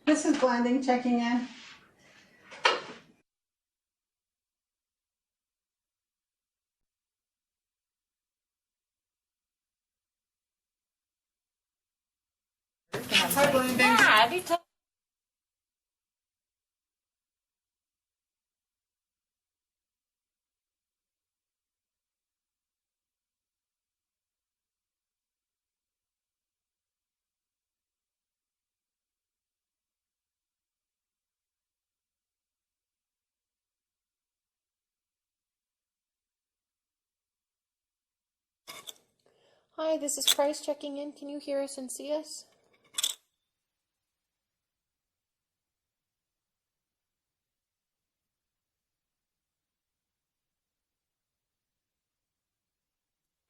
This is Blending checking in. Hi, Blending. Yeah, I do tell. Hi, this is Price checking in. Can you hear us and see us?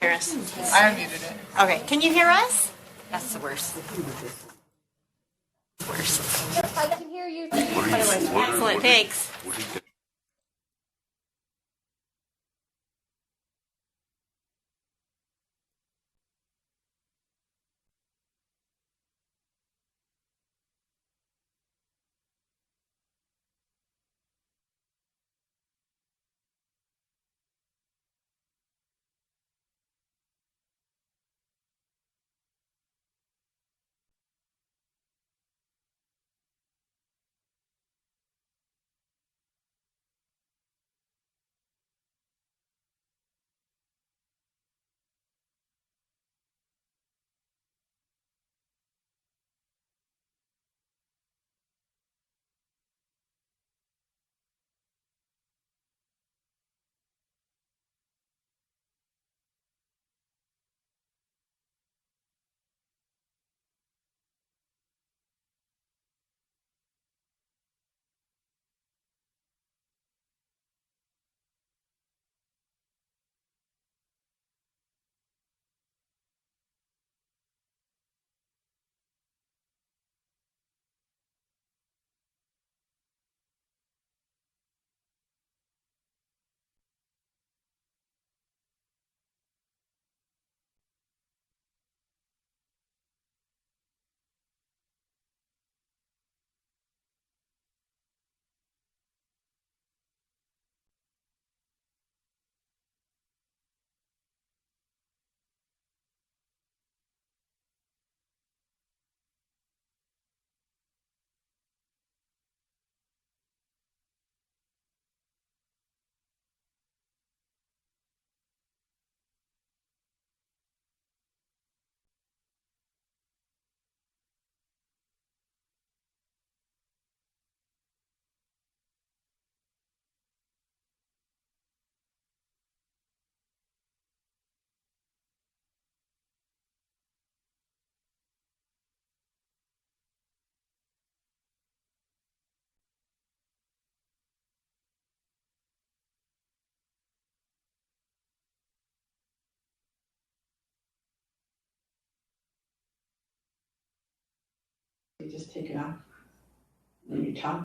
Hear us. I unmuted it. Okay, can you hear us? That's the worst. Worst. Yes, I can hear you. Excellent, thanks. You just take it off when you talk.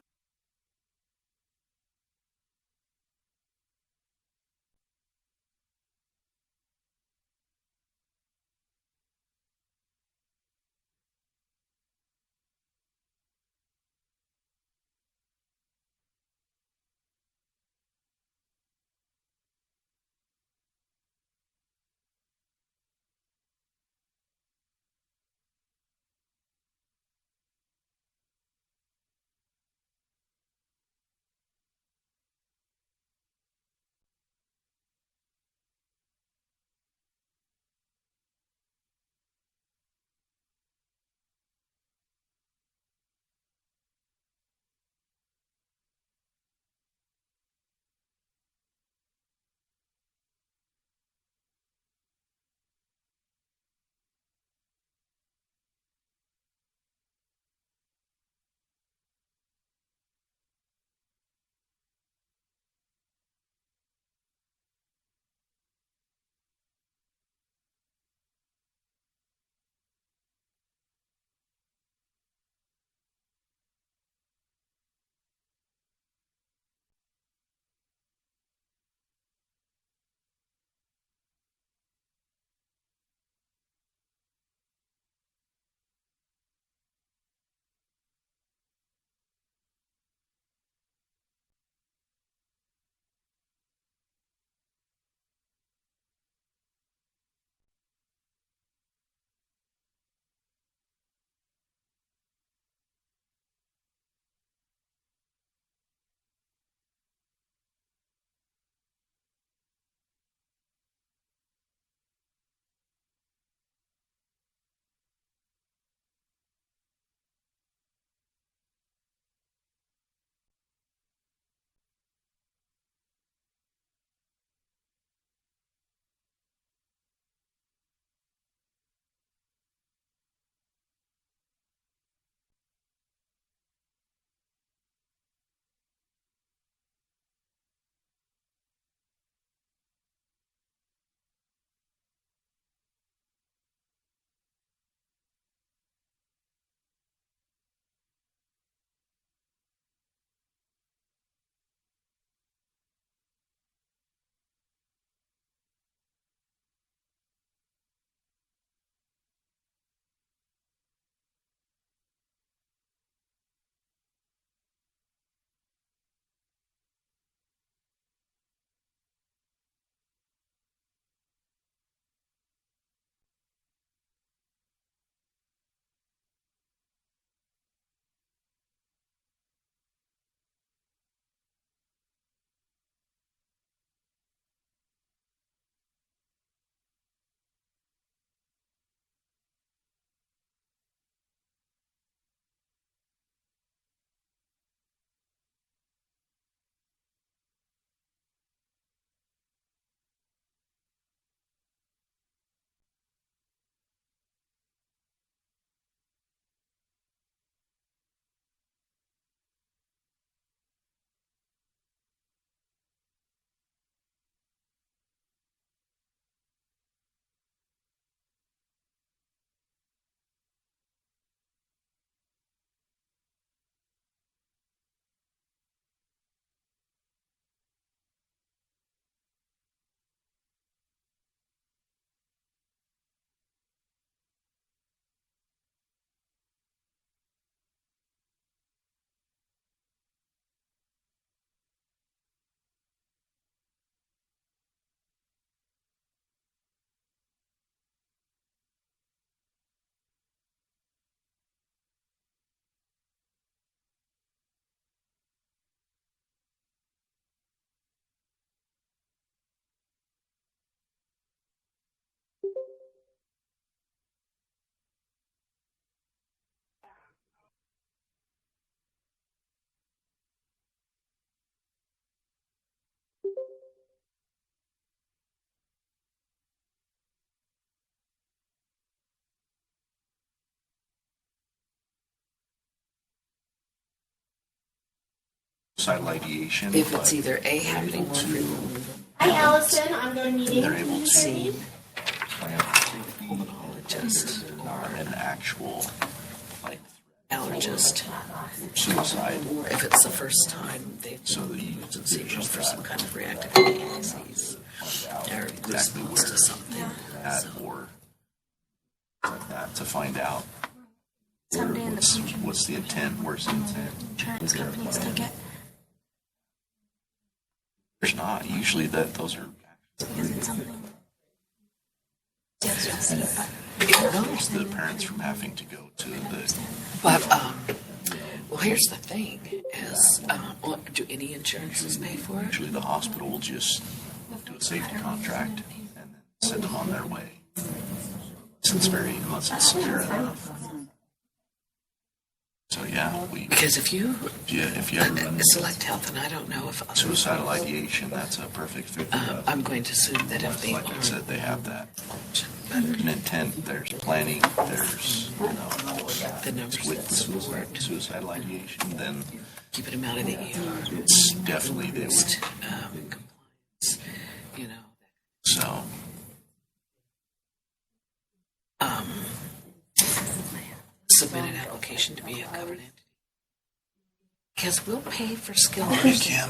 suicidal ideation. If it's either A, happening or Hi, Allison. I'm going to meeting. They're able to C, plan pulmonologist, an actual like allergist. suicide. Or if it's the first time they've So that you used can seizures for that. some kind of reactive kidney disease or Exactly response to where something. that So, or like that to find out Someday in the future, what's the intent, where's the intent. insurance companies take it There's not usually that those are because it's something. stops the parents from having to go to the. but, well, here's the thing is, do any insurances pay for it? Usually the hospital will just do a safety contract and then send them on their way. Unless it's severe enough. So yeah, Because if you if you ever run select health, and I don't know if suicidal ideation, that's a perfect fit for that. I'm going to assume that if they Like I said, they have that. but An intent, there's planning, there's the numbers with that support suicidal ideation, then keeping them out of the ER, it's definitely they would. compliance, you know. So Submit an application to be a covered entity. Because we'll pay for skilled you nursing. can.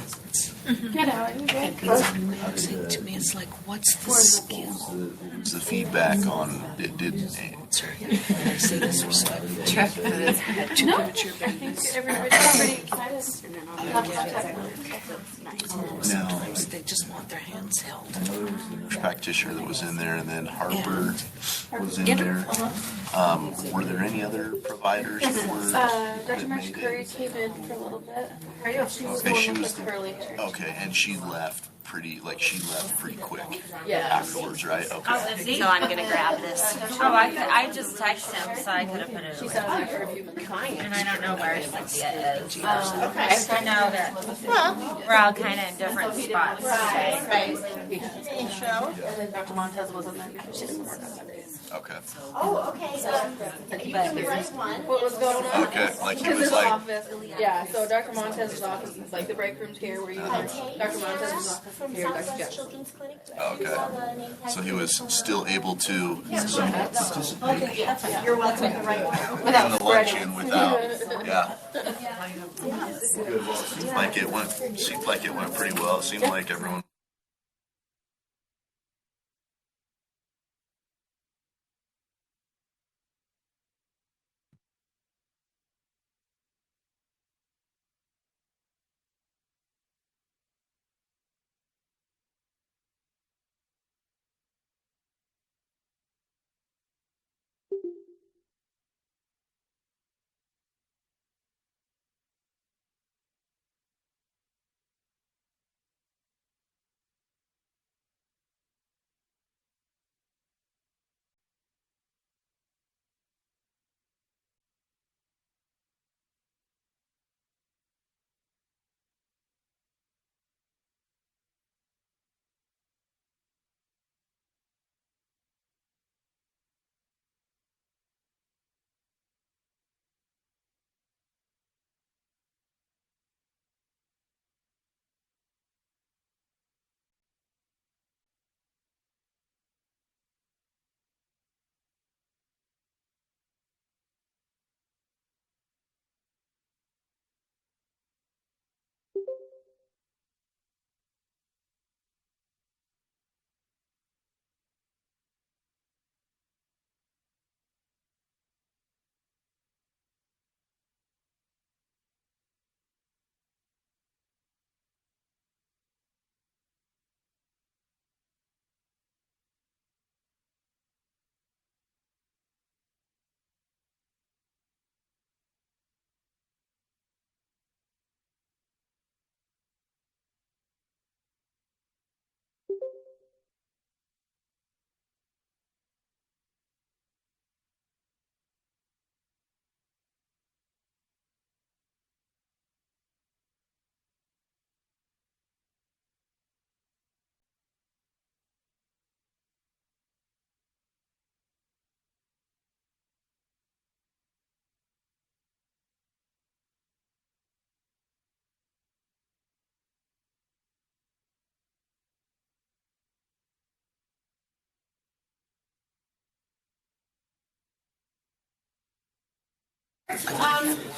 And it's amazing to me. It's like, what's the skill? The feedback on it didn't. Sorry, I say this respectfully. Had two premature babies. Everybody's pretty excited. Sometimes they just want their hands held. Practitioner that was in there, and then Harper was in there. Were there any other providers that were? Dr. Marcia Curry came in for a little bit. She was the Okay, one she with was the curly hair. okay, and she left pretty quick Yeah. afterwards, right? Okay. So I'm gonna grab this. Oh, I just texted him, so I could have put it She away. sat there for a few minutes. And I don't know where Cynthia is. Okay. I know that we're all kind of in different spots today. Right. And then Dr. Montez wasn't there because she didn't work on that day. Okay. Oh, okay. You can be right one. What was going on? Okay. Like it Because was his like. office, yeah, so Dr. Montez's office is like the break room's here where you are. Dr. Montez's office From is here, Dr. Southwest Jackson. Children's Clinic. Okay. So he was still able to You're welcome. The right one. in the luncheon without. Yeah. Seemed like it went pretty well. It seemed like everyone.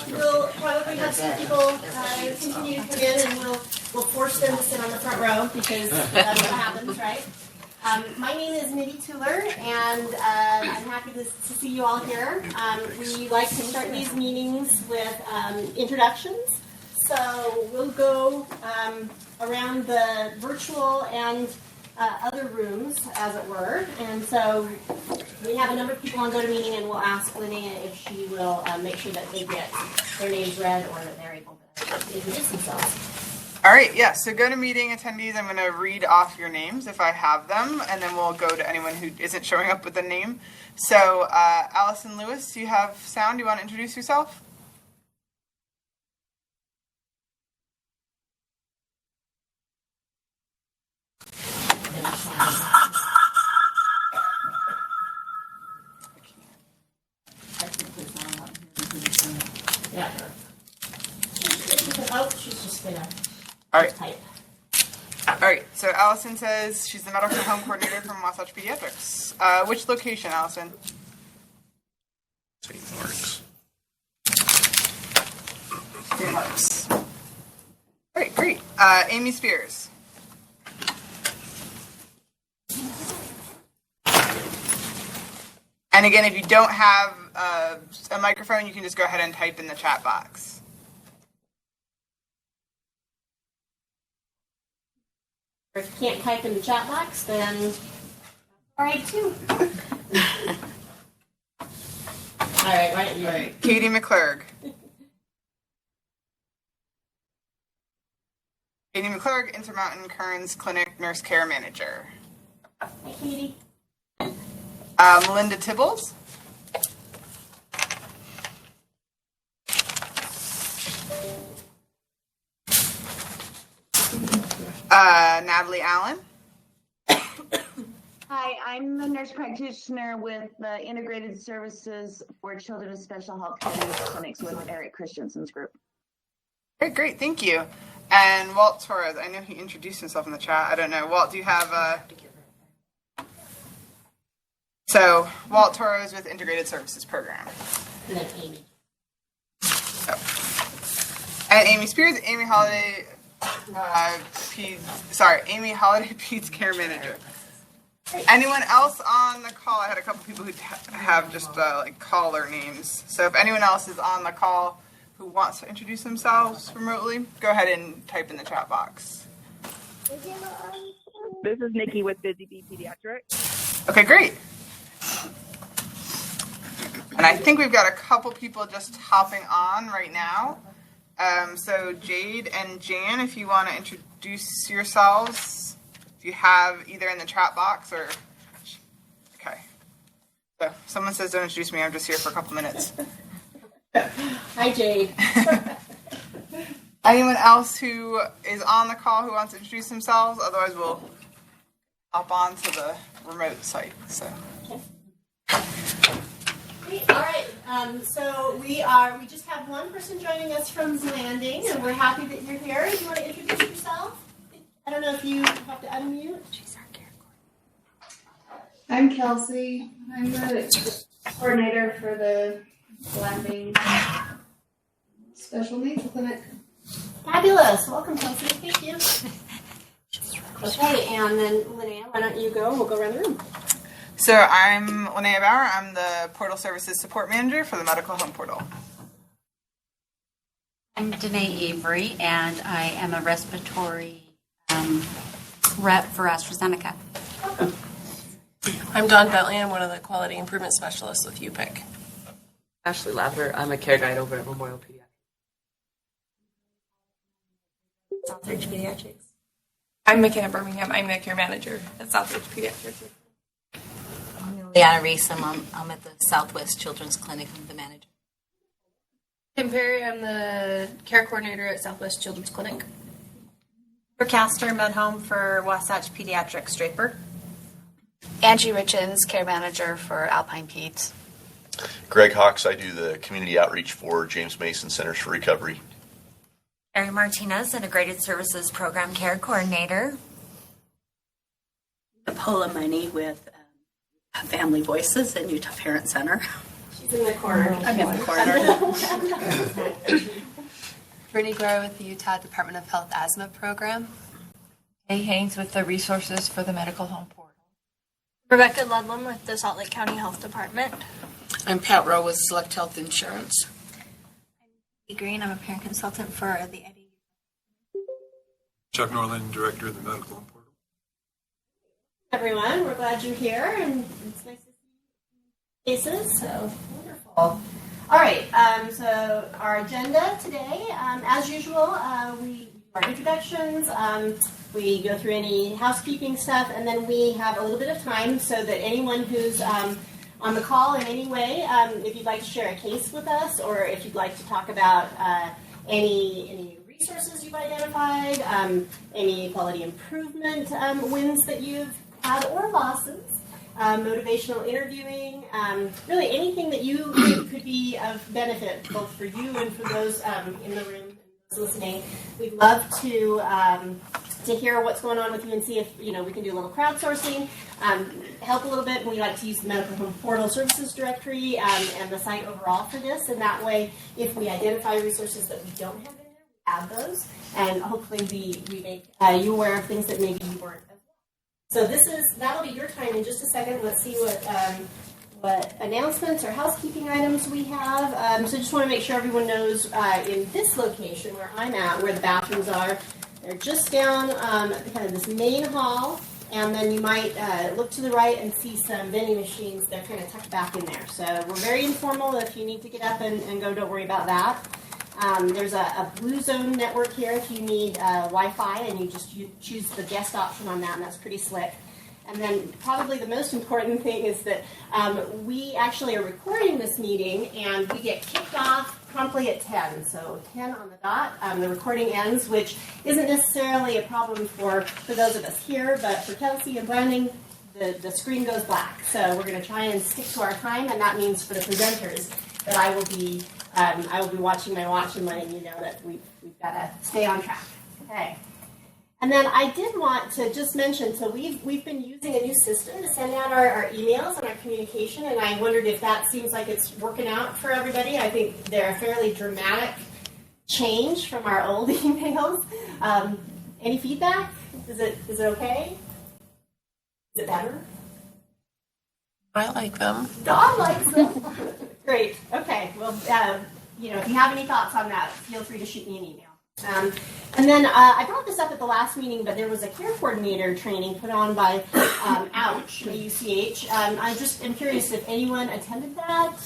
We'll probably have some people continue to come in, and we'll force them to sit on the front row because that's what happens, right? My name is Mitty Tuller, and I'm happy to see you all here. We like to start these meetings with introductions, so we'll go around the virtual and other rooms, as it were. And so we have a number of people on GoToMeeting, and we'll ask Linnea if she will make sure that they get their names read or that they're able to introduce themselves. All right, yeah, so GoToMeeting attendees, I'm going to read off your names if I have them, and then we'll go to anyone who isn't showing up with a name. So, Allison Lewis, do you have sound? Do you want to introduce yourself? Yeah. Oh, she's just gonna All right. type. All right, so Allison says she's the medical home coordinator from Wasatch Pediatrics. Which location, Allison? St. Mark's. St. Mark's. All right, great. Amy Spears. And again, if you don't have a microphone, you can just go ahead and type in the chat box. Or if you can't type in the chat box, then all right too. All right, why don't you? All right, Katie McClurg. Katie McClurg, Intermountain Kearns Clinic Nurse Care Manager. Hi, Katie. Melinda Tibbles. Natalie Allen. Hi, I'm the nurse practitioner with the Integrated Services for Children with Special Health Clinics with Eric Christensen's group. Okay, great, thank you. And Walt Torres, I know he introduced himself in the chat. I don't know. Walt, do you have So, Walt Torres with Integrated Services Program. And then Amy. Oh. And Amy Spears, Amy Holiday, Amy Holiday Peds Care Manager. Anyone else on the call? I had a couple people who have just like caller names. So if anyone else is on the call who wants to introduce themselves remotely, go ahead and type in the chat box. This is Nikki with Busy Bee Pediatrics. Okay, great. And I think we've got a couple people just hopping on right now. So Jade and Jan, if you want to introduce yourselves, if you have either in the chat box or... Okay. So someone says don't introduce me, I'm just here for a couple minutes. Hi, Jade. Anyone else who is on the call who wants to introduce themselves? Otherwise, we'll hop on to the remote site. So. Great. All right. So we just have one person joining us from Landing, and we're happy that you're here. Do you want to introduce yourself? I don't know if you have to unmute. She's our care coordinator. I'm Kelsey. I'm the coordinator for the Landing Special Needs Clinic. Fabulous. Welcome, Kelsey. Thank you. Okay, and then Linnea, why don't you go? We'll go around the room. So I'm Linnea Bauer. I'm the Portal Services Support Manager for the Medical Home Portal. I'm Danae Avery, and I am a respiratory rep for AstraZeneca. I'm Dawn Bentley. I'm one of the quality improvement specialists with UPIC. Ashley Lavender. I'm a care guide over at Memorial Pediatrics. Southridge Pediatrics. I'm McKenna Birmingham. I'm the care manager at Southridge Pediatrics. Liana Reese, I'm at the Southwest Children's Clinic. I'm the manager. Tim Perry. I'm the care coordinator at Southwest Children's Clinic. Castor, Med Home for Wasatch Pediatrics Draper. Angie Richens, care manager for Alpine Peds. Greg Hawks, I do the community outreach for James Mason Centers for Recovery. Erin Martinez, Integrated Services Program Care Coordinator. Paula Money with Family Voices and Utah Parent Center. She's in the corner. I'm in the corner. Brittany Grow with the Utah Department of Health Asthma Program. Kay Haynes with the Resources for the Medical Home Portal. Rebecca Ludlam with the Salt Lake County Health Department. I'm Pat Rowe with Select Health Insurance. I'm Green. I'm a parent consultant for the Eddie. Chuck Norland, Director of the Medical Home Portal. Everyone, we're glad you're here, and it's nice to see you faces, so wonderful. All right, so our agenda today, as usual, we do our introductions, we go through any housekeeping stuff, and then we have a little bit of time so that anyone who's on the call in any way, if you'd like to share a case with us, or if you'd like to talk about any resources you've identified, any quality improvement wins that you've had or losses, motivational interviewing, really anything that you think could be of benefit both for you and for those in the room and those listening. We'd love to hear what's going on with you and see if we can do a little crowdsourcing, help a little bit. We like to use the Medical Home Portal Services Directory and the site overall for this, and that way, if we identify resources that we don't have in there, we add those, and hopefully we make you aware of things that maybe you weren't. So that'll be your time in just a second. Let's see what announcements or housekeeping items we have. So just want to make sure everyone knows in this location where I'm at, where the bathrooms are, they're just down kind of this main hall, and then you might look to the right and see some vending machines. They're kind of tucked back in there. So we're very informal. If you need to get up and go, don't worry about that. There's a Blue Zone network here if you need Wi-Fi, and you just choose the guest option on that, and that's pretty slick. And then probably the most important thing is that we actually are recording this meeting, and we get kicked off promptly at 10. So 10 on the dot, the recording ends, which isn't necessarily a problem for those of us here, but for Kelsey and Brandon, the screen goes black. So we're going to try and stick to our time, and that means for the presenters that I will be watching my watch and letting you know that we've got to stay on track. Okay. And then I did want to just mention, so we've been using a new system to send out our emails and our communication, and I wondered if that seems like it's working out for everybody. I think they're a fairly dramatic change from our old emails. Any feedback? Is it okay? Is it better? I like them. Dawn likes them. Great. Okay. Well, if you have any thoughts on that, feel free to shoot me an email. And then I brought this up at the last meeting, but there was a care coordinator training put on by Ouch, UCH. I just am curious if anyone attended that.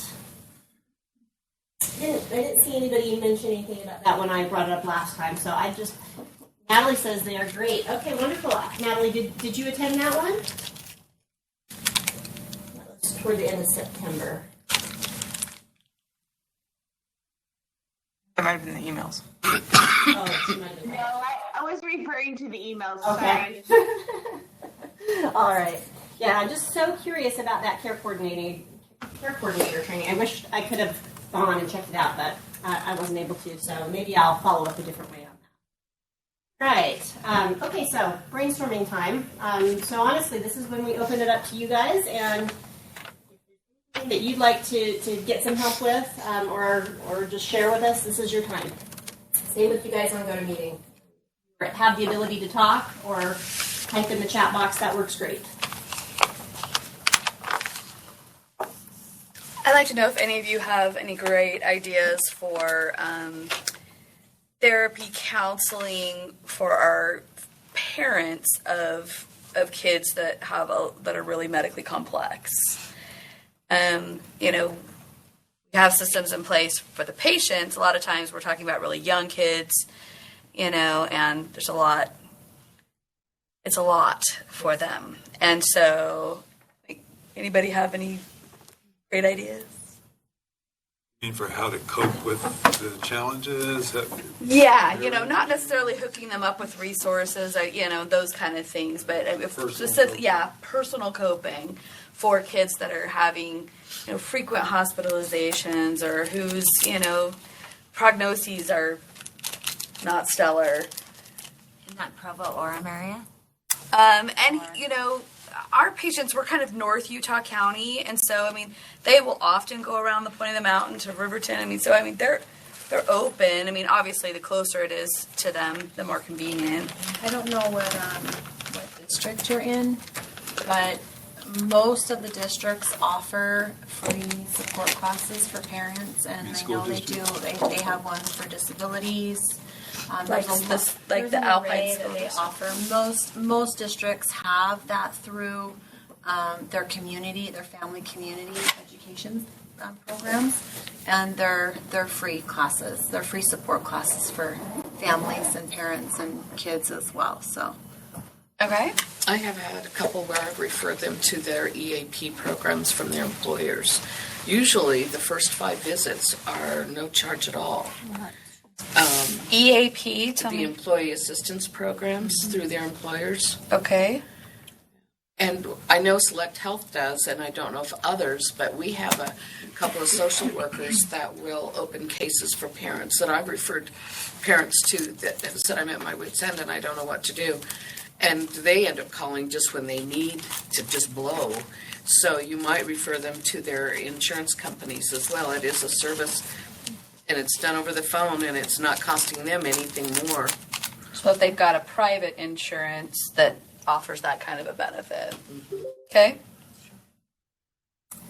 I didn't see anybody mention anything about that when I brought it up last time, so Natalie says they are great. Okay, wonderful. Natalie, did you attend that one? That was toward the end of September. That might have been the emails. I was referring to the emails. Okay. All right. Yeah, I'm just so curious about that care coordinator training. I wish I could have gone and checked it out, but I wasn't able to. So maybe I'll follow up a different way on that. Right. Okay. So brainstorming time. So honestly, this is when we open it up to you guys, and that you'd like to get some help with or just share with us, this is your time. Same with you guys on GoToMeeting. Have the ability to talk or type in the chat box. That works great. I'd like to know if any of you have any great ideas for therapy counseling for our parents of kids that are really medically complex. We have systems in place for the patients. A lot of times we're talking about really young kids, and there's it's a lot for them. And so, anybody have any great ideas? For how to cope with the challenges? Yeah, not necessarily hooking them up with resources, those kind of things, but personal coping for kids that are having, frequent hospitalizations or whose, prognoses are not stellar. In that Provo-Orem area? our patients, we're kind of North Utah County, and so I mean, they will often go around the point of the mountain to Riverton. I mean, so I mean, they're open. I mean, obviously, the closer it is to them, the more convenient. I don't know what district you're in, but most of the districts offer free support classes for parents, and I know they do. They have one for disabilities. Like There's the an Alpine array School that they District. offer. Most districts have that through their community, their family community education programs, and they're free classes. They're free support classes for families and parents and kids as well. So. Okay. I have had a couple where I've referred them to their EAP programs from their employers. Usually the first 5 visits are no charge at all. EAP, the Employee Assistance Programs through their employers. Okay. And I know Select Health does, and I don't know if others, but we have a couple of social workers that will open cases for parents that I've referred parents to that have said, I'm at my wit's end and I don't know what to do. And they end up calling just when they need to just blow. So you might refer them to their insurance companies as well. It is a service, and it's done over the phone, and it's not costing them anything more. So if they've got a private insurance that offers that kind of a benefit. Okay.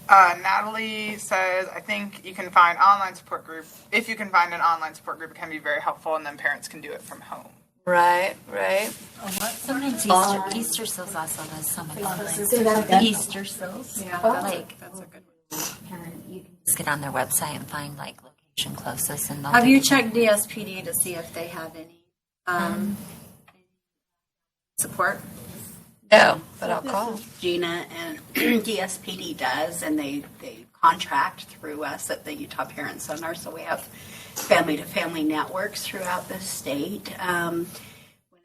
Natalie says, I think you can find online support group. If you can find an online support group, it can be very helpful, and then parents can do it from home. Right, right. Sometimes Easter Sills also does some Easter Sills. Yeah, that's a good one. You can just get on their website and find like location closest. And Have you checked DSPD to see if they have any support? No, but I'll call. Gina and DSPD does, and they contract through us at the Utah Parent Center, so we have family-to-family networks throughout the state. When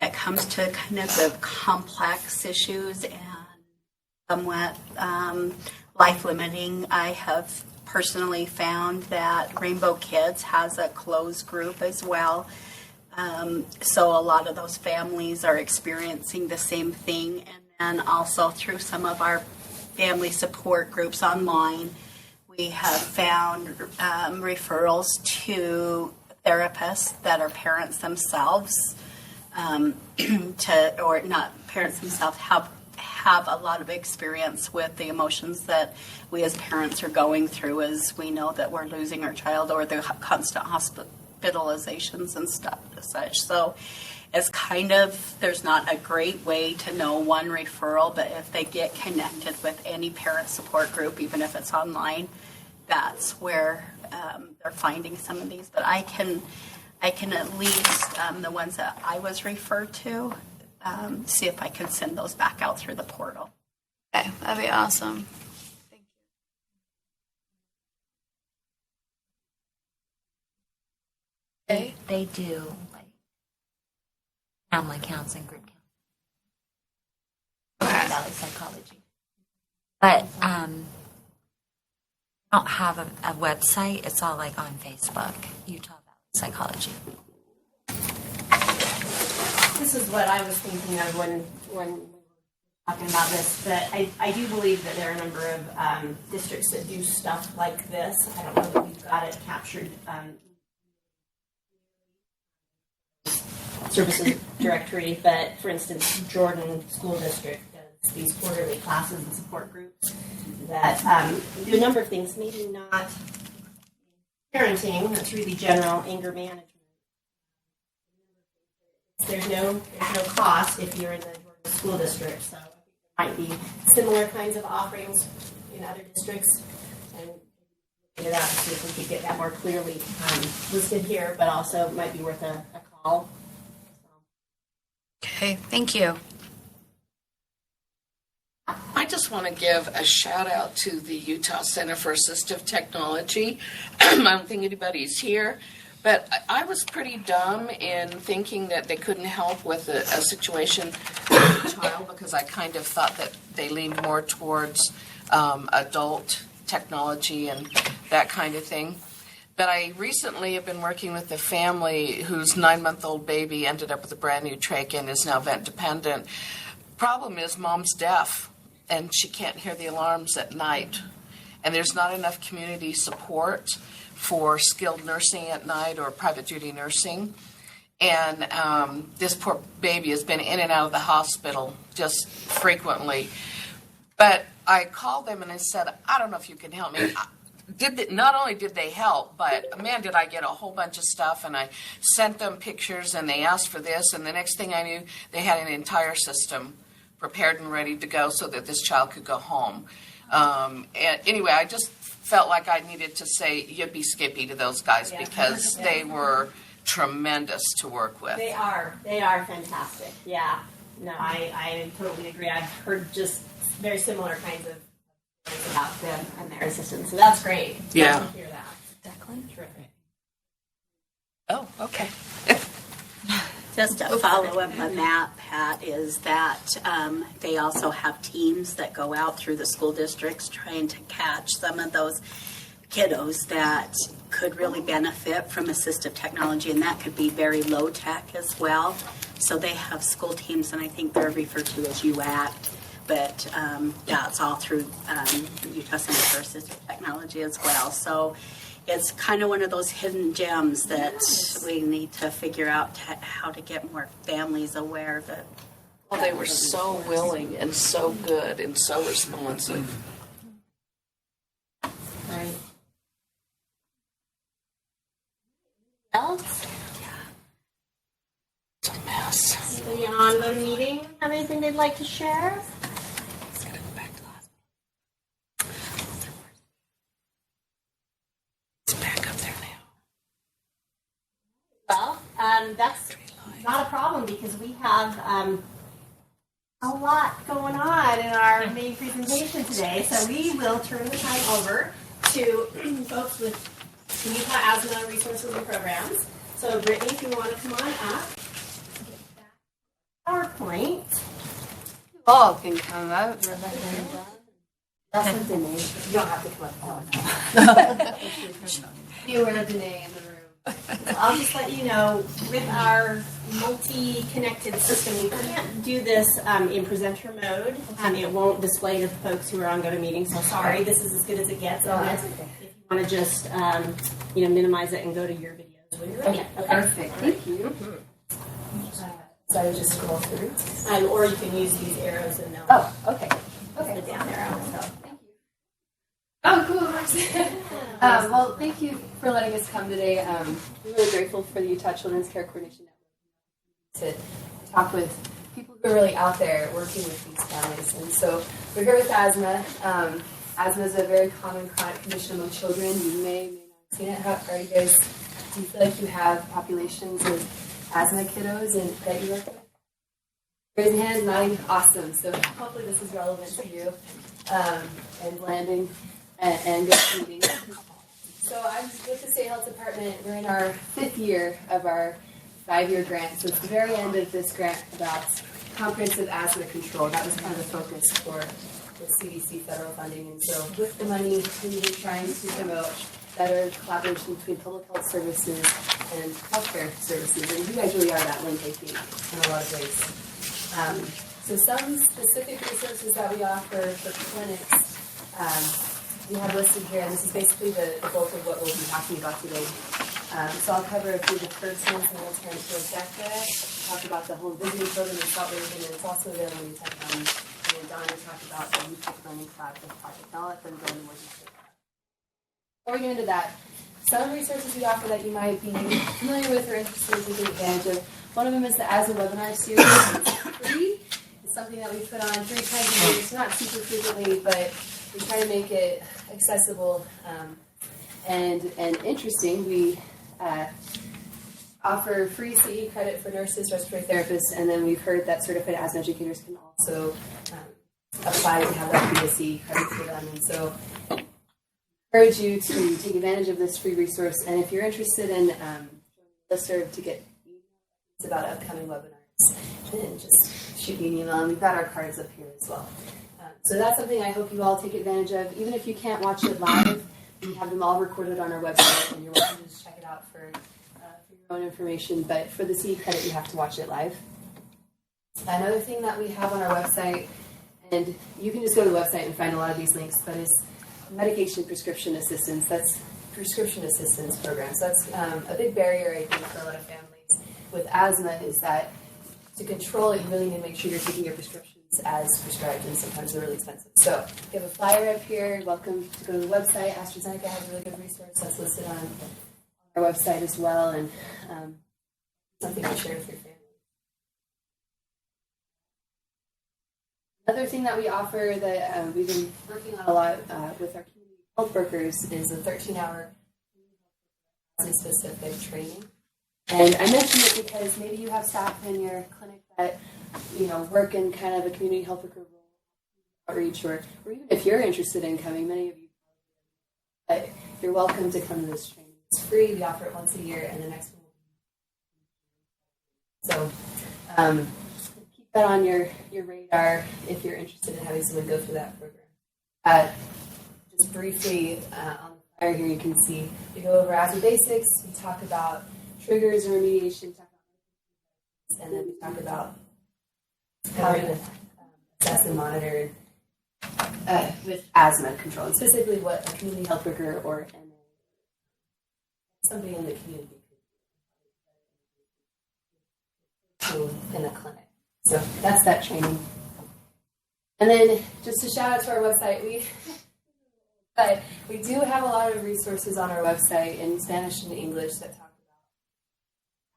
it comes to kind of the complex issues and somewhat life-limiting, I have personally found that Rainbow Kids has a closed group as well. So a lot of those families are experiencing the same thing. And then also through some of our family support groups online, we have found referrals to therapists that are parents themselves, or not parents themselves, have a lot of experience with the emotions that we as parents are going through as we know that we're losing our child, or the constant hospitalizations and stuff as such. So it's kind of, there's not a great way to know one referral, but if they get connected with any parent support group, even if it's online, that's where they're finding some of these. But I can at least, the ones that I was referred to, see if I can send those back out through the portal. Okay, that'd be awesome. They do like family counseling, group counseling, valley psychology. But don't have a website. It's all like on Facebook, Utah Valley Psychology. This is what I was thinking of when we were talking about this, but I do believe that there are a number of districts that do stuff like this. I don't know that we've got it captured. Services directory, but for instance, Jordan School District does these quarterly classes and support groups that do a number of things, maybe not parenting, that's really general anger management. There's no cost if you're in the Jordan School District, so there might be similar kinds of offerings in other districts, and figure it out to see if we could get that more clearly listed here, but also might be worth a call. Okay, thank you. I just want to give a shout out to the Utah Center for Assistive Technology. I don't think anybody's here, but I was pretty dumb in thinking that they couldn't help with a situation with a child, because I kind of thought that they leaned more towards adult technology and that kind of thing. But I recently have been working with a family whose 9-month-old baby ended up with a brand new trach and is now vent dependent. Problem is, mom's deaf. and she can't hear the alarms at night. And there's not enough community support for skilled nursing at night or private duty nursing. And this poor baby has been in and out of the hospital just frequently. But I called them and I said, I don't know if you can help me. Not only did they help, but man, did I get a whole bunch of stuff. And I sent them pictures and they asked for this. And the next thing I knew, they had an entire system prepared and ready to go so that this child could go home. And anyway, I just felt like I needed to say yippee skippy to those guys because they were tremendous to work with. They are fantastic. Yeah. No, I totally agree. I've heard just very similar kinds of things about them and their assistance. So that's great. Yeah. Glad to hear that. Declan? Terrific. Oh, okay. Just to follow up on that, Pat, is that they also have teams that go out through the school districts trying to catch some of those kiddos that could really benefit from assistive technology, and that could be very low tech as well. So they have school teams, and I think they're referred to as UACT, but yeah, it's all through Utah Center for Assistive Technology as well. So it's kind of one of those hidden gems that we need to figure out how to get more families aware of it. Well, they were so willing and so good and so responsive. Right. Else? It's a mess. Anybody on the meeting have anything they'd like to share? It's back up there now. Well, that's not a problem because we have a lot going on in our main presentation today. So we will turn the time over to folks with Utah Asthma Resources and Programs. So Brittany, if you want to come on up. PowerPoint. All can come up. That's what Danae. You don't have to come up. You were Danae in the room. So I'll just let you know, with our multi-connected system, we can't do this in presenter mode. It won't display to the folks who are on GoToMeeting, so sorry, this is as good as it gets on it. If you want to just minimize it and go to your videos when you're ready. Okay. Perfect. Thank you. So I would just scroll through. Or you can use these arrows and they'll Okay. the down arrow. So. Oh, cool. Well, thank you for letting us come today. We're really grateful for the Utah Children's Care Coordination Network to talk with people who are really out there working with these families. And so we're here with asthma. Asthma is a very common chronic condition among children. You may not have seen it. How are you guys? Do you feel like you have populations of asthma kiddos and that you work with? Raising hands, nodding. Awesome. So hopefully this is relevant to you and landing and good meeting. So I'm with the State Health Department. We're in our 5th year of our 5-year grant. So it's the very end of this grant about comprehensive asthma control. That was kind of the focus for the CDC federal funding. And so with the money, we've been trying to promote better collaboration between public health services and healthcare services. And you guys really are that link, I think, in a lot of ways. So some specific resources that we offer for clinics, we have listed here, and this is basically the bulk of what we'll be talking about today. So I'll cover a few of the first ones, and we'll turn to Rebecca, talk about the home visiting program in Salt Lake, and it's also available in Utah County. And then Don will talk about the Utah Learning Cloud with Project. I'll let them go into more detail. Before we get into that, some resources we offer that you might be familiar with or interested in taking advantage of. One of them is the Asthma webinar series. It's free. It's something that we put on 3 times a year. It's not super frequently, but we try to make it accessible and interesting. We offer free CE credit for nurses, respiratory therapists, and then we've heard that certified asthma educators can also apply to have that free CE credit for them. And so I encourage you to take advantage of this free resource. And if you're interested in listserv to get emails about upcoming webinars, then just shoot me an email. And we've got our cards up here as well. So that's something I hope you all take advantage of. Even if you can't watch it live, we have them all recorded on our website, and you're welcome to just check it out for your own information. But for the CE credit, you have to watch it live. Another thing that we have on our website, And you can just go to the website and find a lot of these links, but it's medication prescription assistance. That's prescription assistance programs. That's a big barrier, I think, for a lot of families with asthma is that to control it, you really need to make sure you're taking your prescriptions as prescribed, and sometimes they're really expensive. So we have a flyer up here. Welcome to go to the website. AstraZeneca has a really good resource that's listed on our website as well, and something to share with your family. Another thing that we offer that we've been working on a lot with our community health workers is a 13-hour specific training. And I mention it because maybe you have staff in your clinic that, work in kind of a community health worker role, outreach, or even if you're interested in coming, many of you, but you're welcome to come to this training. It's free. We offer it once a year, and the next one. So keep that on your radar if you're interested in having someone go through that program. Just briefly on the flyer here, you can see we go over asthma basics. We talk about triggers and remediation, and then we talk about how to assess and monitor with asthma control, and specifically what a community health worker or somebody in the community could do in a clinic. So that's that training. And then just to shout out to our website, we do have a lot of resources on our website in Spanish and English that talk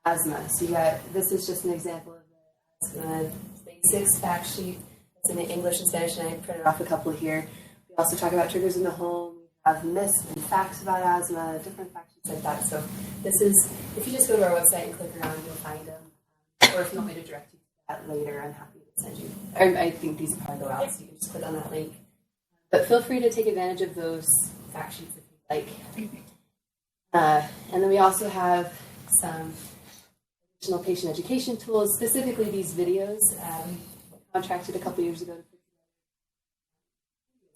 about asthma. So this is just an example of the asthma basics fact sheet. It's in English and Spanish, and I printed off a couple here. We also talk about triggers in the home. We have myths and facts about asthma, different fact sheets like that. So this is, if you just go to our website and click around, you'll find them. Or if you want me to direct you to that later, I'm happy to send you. I think these will probably go out, so you can just click on that link. But feel free to take advantage of those fact sheets if you'd like. And then we also have some additional patient education tools, specifically these videos. We contracted a couple years ago to put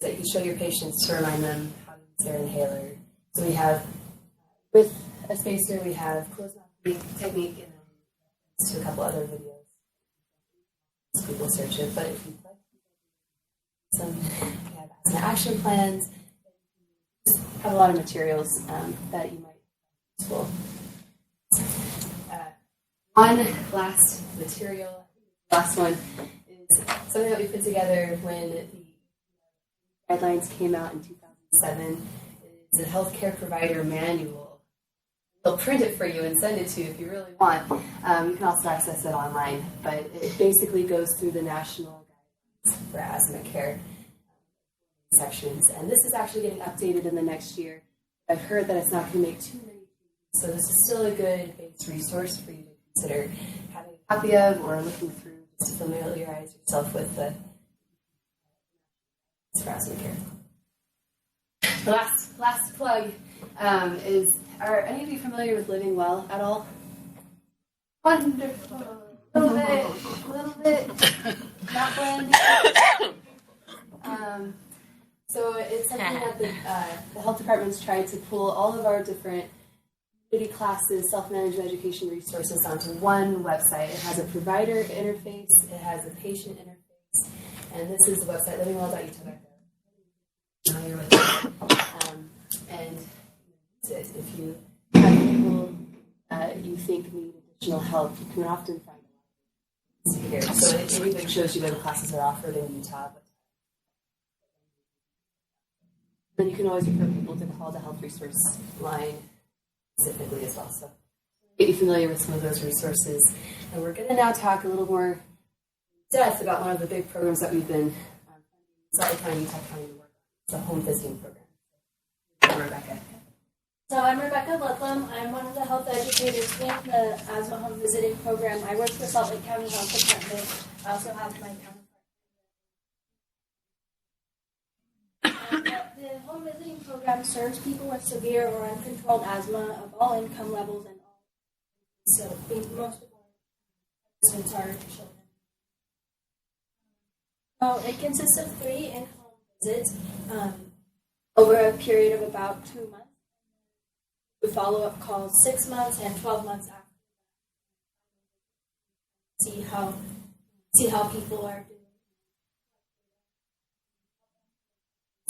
together that you can show your patients to remind them how to use their inhaler. So we have, with a spacer, we have closed mouth technique and then to a couple other videos. People search it, but if you'd like we have asthma action plans, have a lot of materials that you might be useful. One last material, last one, is something that we put together when the guidelines came out in 2007. It's a healthcare provider manual. They'll print it for you and send it to you if you really want. You can also access it online, but it basically goes through the national guidelines for asthma care sections. And this is actually getting updated in the next year. I've heard that it's not going to make too many changes, so this is still a good base resource for you to consider having a copy of or looking through just to familiarize yourself with the asthma care. The last plug is, are any of you familiar with Living Well at all? Wonderful. A little bit, not blending. So it's something that the health department's tried to pull all of our different community classes, self-management education resources onto one website. It has a provider interface, it has a patient interface, and this is the website, livingwell.utah.gov. Familiar with it. And if you have people you think need additional help, you can often find it here. So it even shows you where the classes are offered in Utah. Then you can always refer people to call the health resource line specifically as well. So get you familiar with some of those resources. And we're going to now talk a little more in depth about one of the big programs that we've been Salt Lake County, Utah County to work on. It's a home visiting program. Rebecca. So I'm Rebecca Ludlam. I'm one of the health educators in the asthma home visiting program. I work for Salt Lake County Health Department. I also have my counterpart. The home visiting program serves people with severe or uncontrolled asthma of all income levels and all. So most of our participants are children. So it consists of 3 in-home visits over a period of about 2 months. We follow-up calls 6 months and 12 months after that. See how people are doing.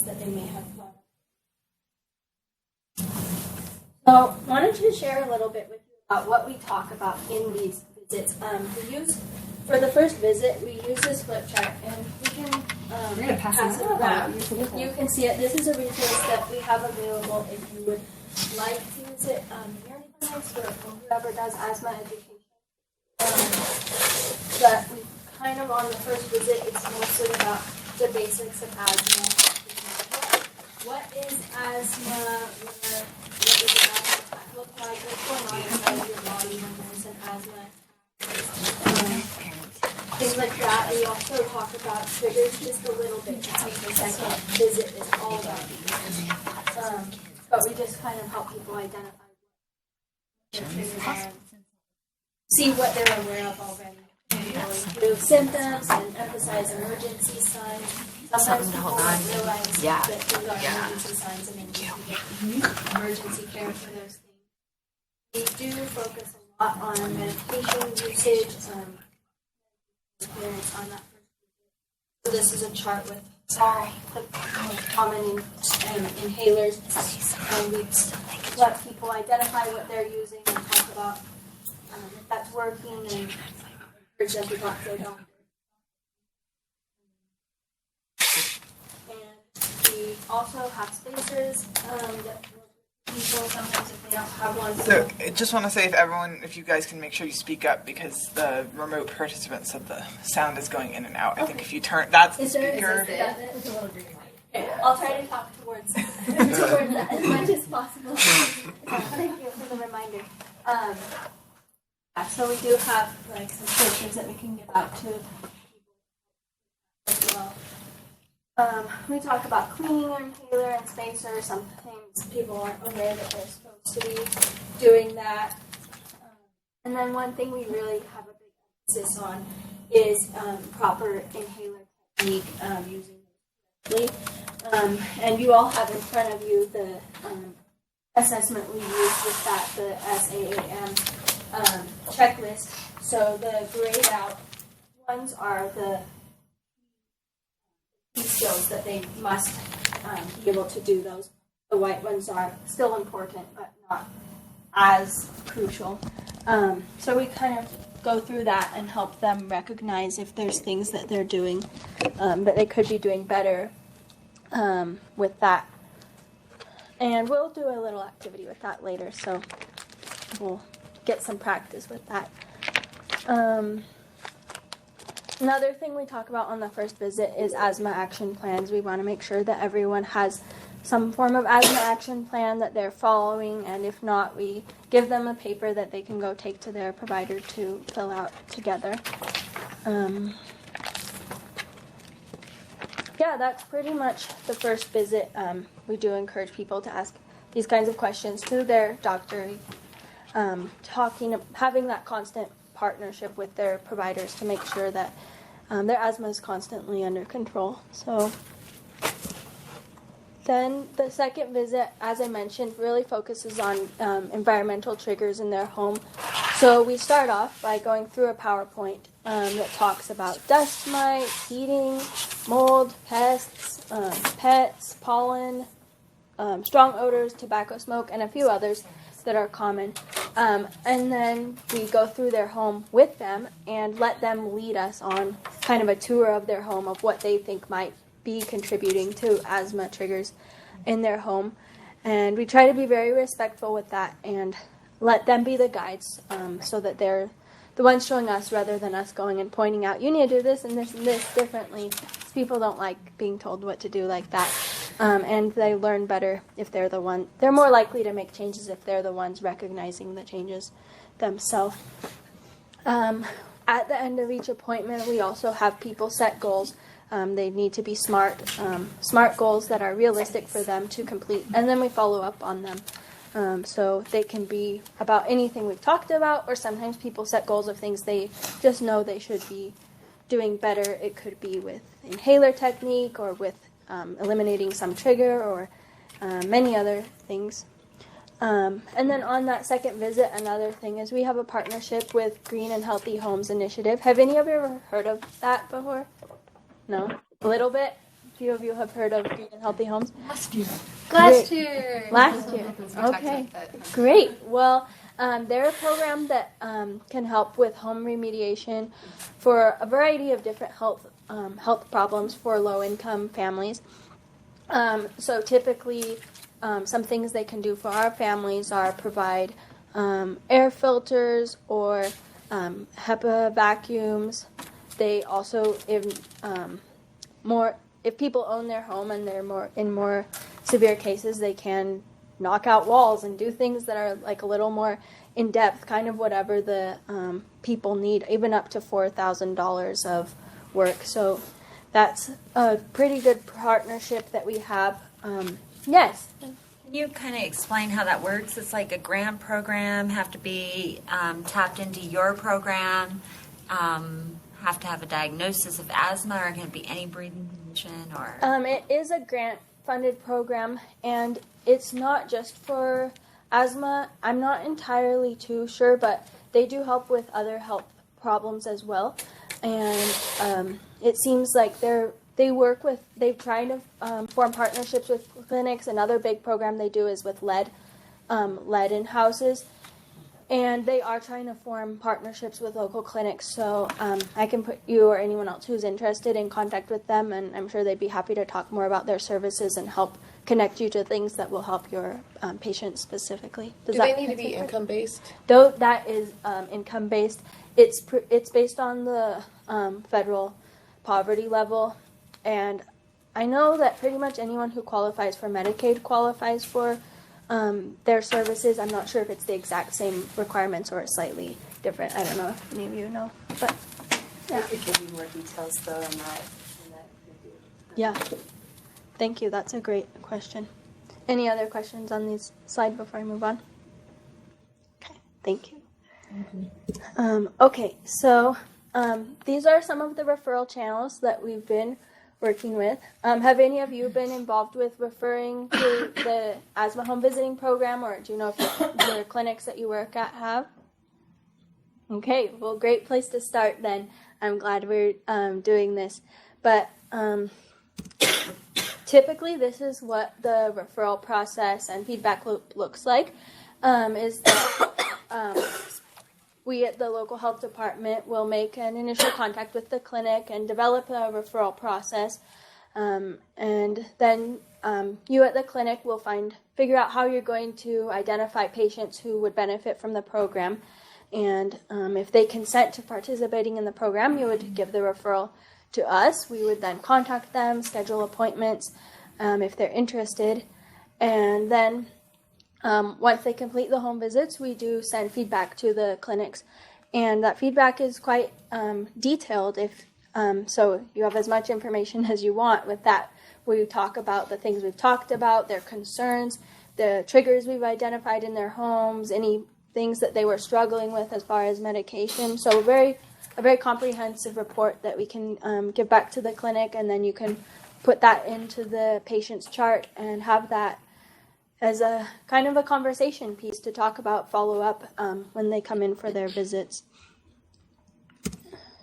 that they may have thought of. So, wanted to share a little bit with you about what we talk about in these visits. For the first visit, we use this flip chart, and we can pass it around. You can see it. This is a resource that we have available if you would like to visit nearly clinics or whoever does asthma education. But we kind of on the first visit, it's mostly about the basics of asthma. What is asthma? What does an asthma attack look like? What's going on inside of your body when there's an asthma? Things like that. We also talk about triggers just a little bit. The second visit is all about these. But we just kind of help people identify what their triggers are and see what they're aware of already. Going through symptoms and emphasize emergency signs. Sometimes people don't realize that these are emergency signs and they need to get emergency care for those things. We do focus a lot on medication usage, experience on that first visit. So this is a chart with all the most common inhalers, and we let people identify what they're using and talk about if that's working and encourage them to talk to their doctor. And we also have spacers that people sometimes if they don't have one. So I just want to say if you guys can make sure you speak up because the remote participants said the sound is going in and out. I think if you turn, that's the speaker. I'll try to talk towards that as much as possible. Thank you for the reminder. So we do have like some pictures that we can give out to people as well. We talk about cleaning your inhaler and spacer. Sometimes people aren't aware that they're supposed to be doing that. And then one thing we really have a big emphasis on is proper inhaler technique using it correctly. And you all have in front of you the assessment we use with that, the SAAM checklist. So the grayed out ones are the key skills that they must be able to do those. The white ones are still important, but not as crucial. So we kind of go through that and help them recognize if there's things that they're doing that they could be doing better with that. And we'll do a little activity with that later, so we'll get some practice with that. Another thing we talk about on the first visit is asthma action plans. We want to make sure that everyone has some form of asthma action plan that they're following, and if not, we give them a paper that they can go take to their provider to fill out together. Yeah, that's pretty much the first visit. We do encourage people to ask these kinds of questions to their doctor, having that constant partnership with their providers to make sure that their asthma is constantly under control. So then the second visit, as I mentioned, really focuses on environmental triggers in their home. So we start off by going through a PowerPoint that talks about dust mites, heating, mold, pests, pets, pollen, strong odors, tobacco smoke, and a few others that are common. And then we go through their home with them and let them lead us on kind of a tour of their home of what they think might be contributing to asthma triggers in their home. And we try to be very respectful with that and let them be the guides so that they're the ones showing us rather than us going and pointing out, you need to do this and this and this differently. People don't like being told what to do like that. And they learn better if they're the one. They're more likely to make changes if they're the ones recognizing the changes themselves. At the end of each appointment, we also have people set goals. They need to be smart goals that are realistic for them to complete. And then we follow up on them. So they can be about anything we've talked about, or sometimes people set goals of things they just know they should be doing better. It could be with inhaler technique or with eliminating some trigger or many other things. And then on that second visit, another thing is we have a partnership with Green and Healthy Homes Initiative. Have any of you ever heard of that before? No? A little bit? few of you have heard of Green and Healthy Homes? Last year. Last year. Last year. Okay. Great. Well, they're a program that can help with home remediation for a variety of different health problems for low-income families. So typically, some things they can do for our families are provide air filters or HEPA vacuums. They also, if people own their home and they're in more severe cases, they can knock out walls and do things that are like a little more in depth, kind of whatever the people need, even up to $4,000 of work. So that's a pretty good partnership that we have. Yes. Can you kind of explain how that works? It's like a grant program, have to be tapped into your program, have to have a diagnosis of asthma, or can it be any breathing condition? Or it is a grant-funded program, and it's not just for asthma. I'm not entirely too sure, but they do help with other health problems as well. And it seems like they've tried to form partnerships with clinics. Another big program they do is with lead in houses. And they are trying to form partnerships with local clinics. So I can put you or anyone else who's interested in contact with them, and I'm sure they'd be happy to talk more about their services and help connect you to things that will help your patients specifically. Do they need to be income-based? Though that is income-based. It's based on the federal poverty level, and I know that pretty much anyone who qualifies for Medicaid qualifies for their services. I'm not sure if it's the exact same requirements or it's slightly different. I don't know if any of you know, but yeah. I could give you more details though on that. Yeah. Thank you. That's a great question. Any other questions on this slide before I move on? Okay. Thank you. Okay, so these are some of the referral channels that we've been working with. Have any of you been involved with referring to the asthma home visiting program, or do you know if your clinics that you work at have? Okay, well, great place to start then. I'm glad we're doing this. But typically, this is what the referral process and feedback loop looks like, is that we at the local health department will make an initial contact with the clinic and develop a referral process. And then you at the clinic will figure out how you're going to identify patients who would benefit from the program. And if they consent to participating in the program, you would give the referral to us. We would then contact them, schedule appointments if they're interested. And then once they complete the home visits, we do send feedback to the clinics, and that feedback is quite detailed. So you have as much information as you want with that. We talk about the things we've talked about, their concerns, the triggers we've identified in their homes, any things that they were struggling with as far as medication. So a very comprehensive report that we can give back to the clinic, and then you can put that into the patient's chart and have that as a kind of a conversation piece to talk about follow-up when they come in for their visits.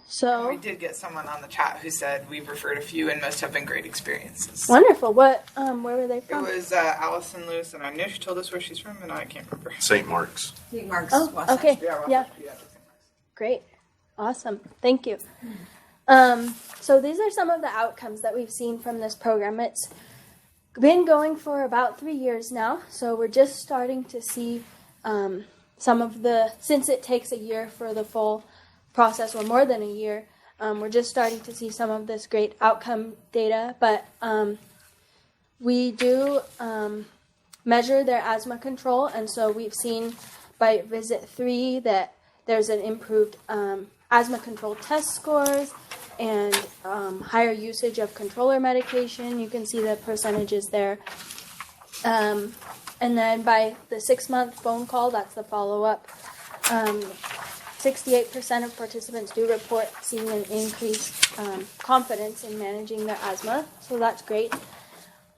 So we did get someone on the chat who said we've referred a few and most have been great experiences. Wonderful. Where were they from? It was Allison Lewis, and I know she told us where she's from, and I can't remember. St. Mark's. St. Mark's. Oh, okay. Yeah. Great. Awesome. Thank you. So these are some of the outcomes that we've seen from this program. It's been going for about 3 years now, so we're just starting to see some of since it takes a year for the full process, or more than a year, we're just starting to see some of this great outcome data, but we do measure their asthma control, and so we've seen by visit 3 that there's an improved asthma control test scores and higher usage of controller medication. You can see the percentages there. And then by the 6-month phone call, that's the follow-up, 68% of participants do report seeing an increased confidence in managing their asthma, so that's great.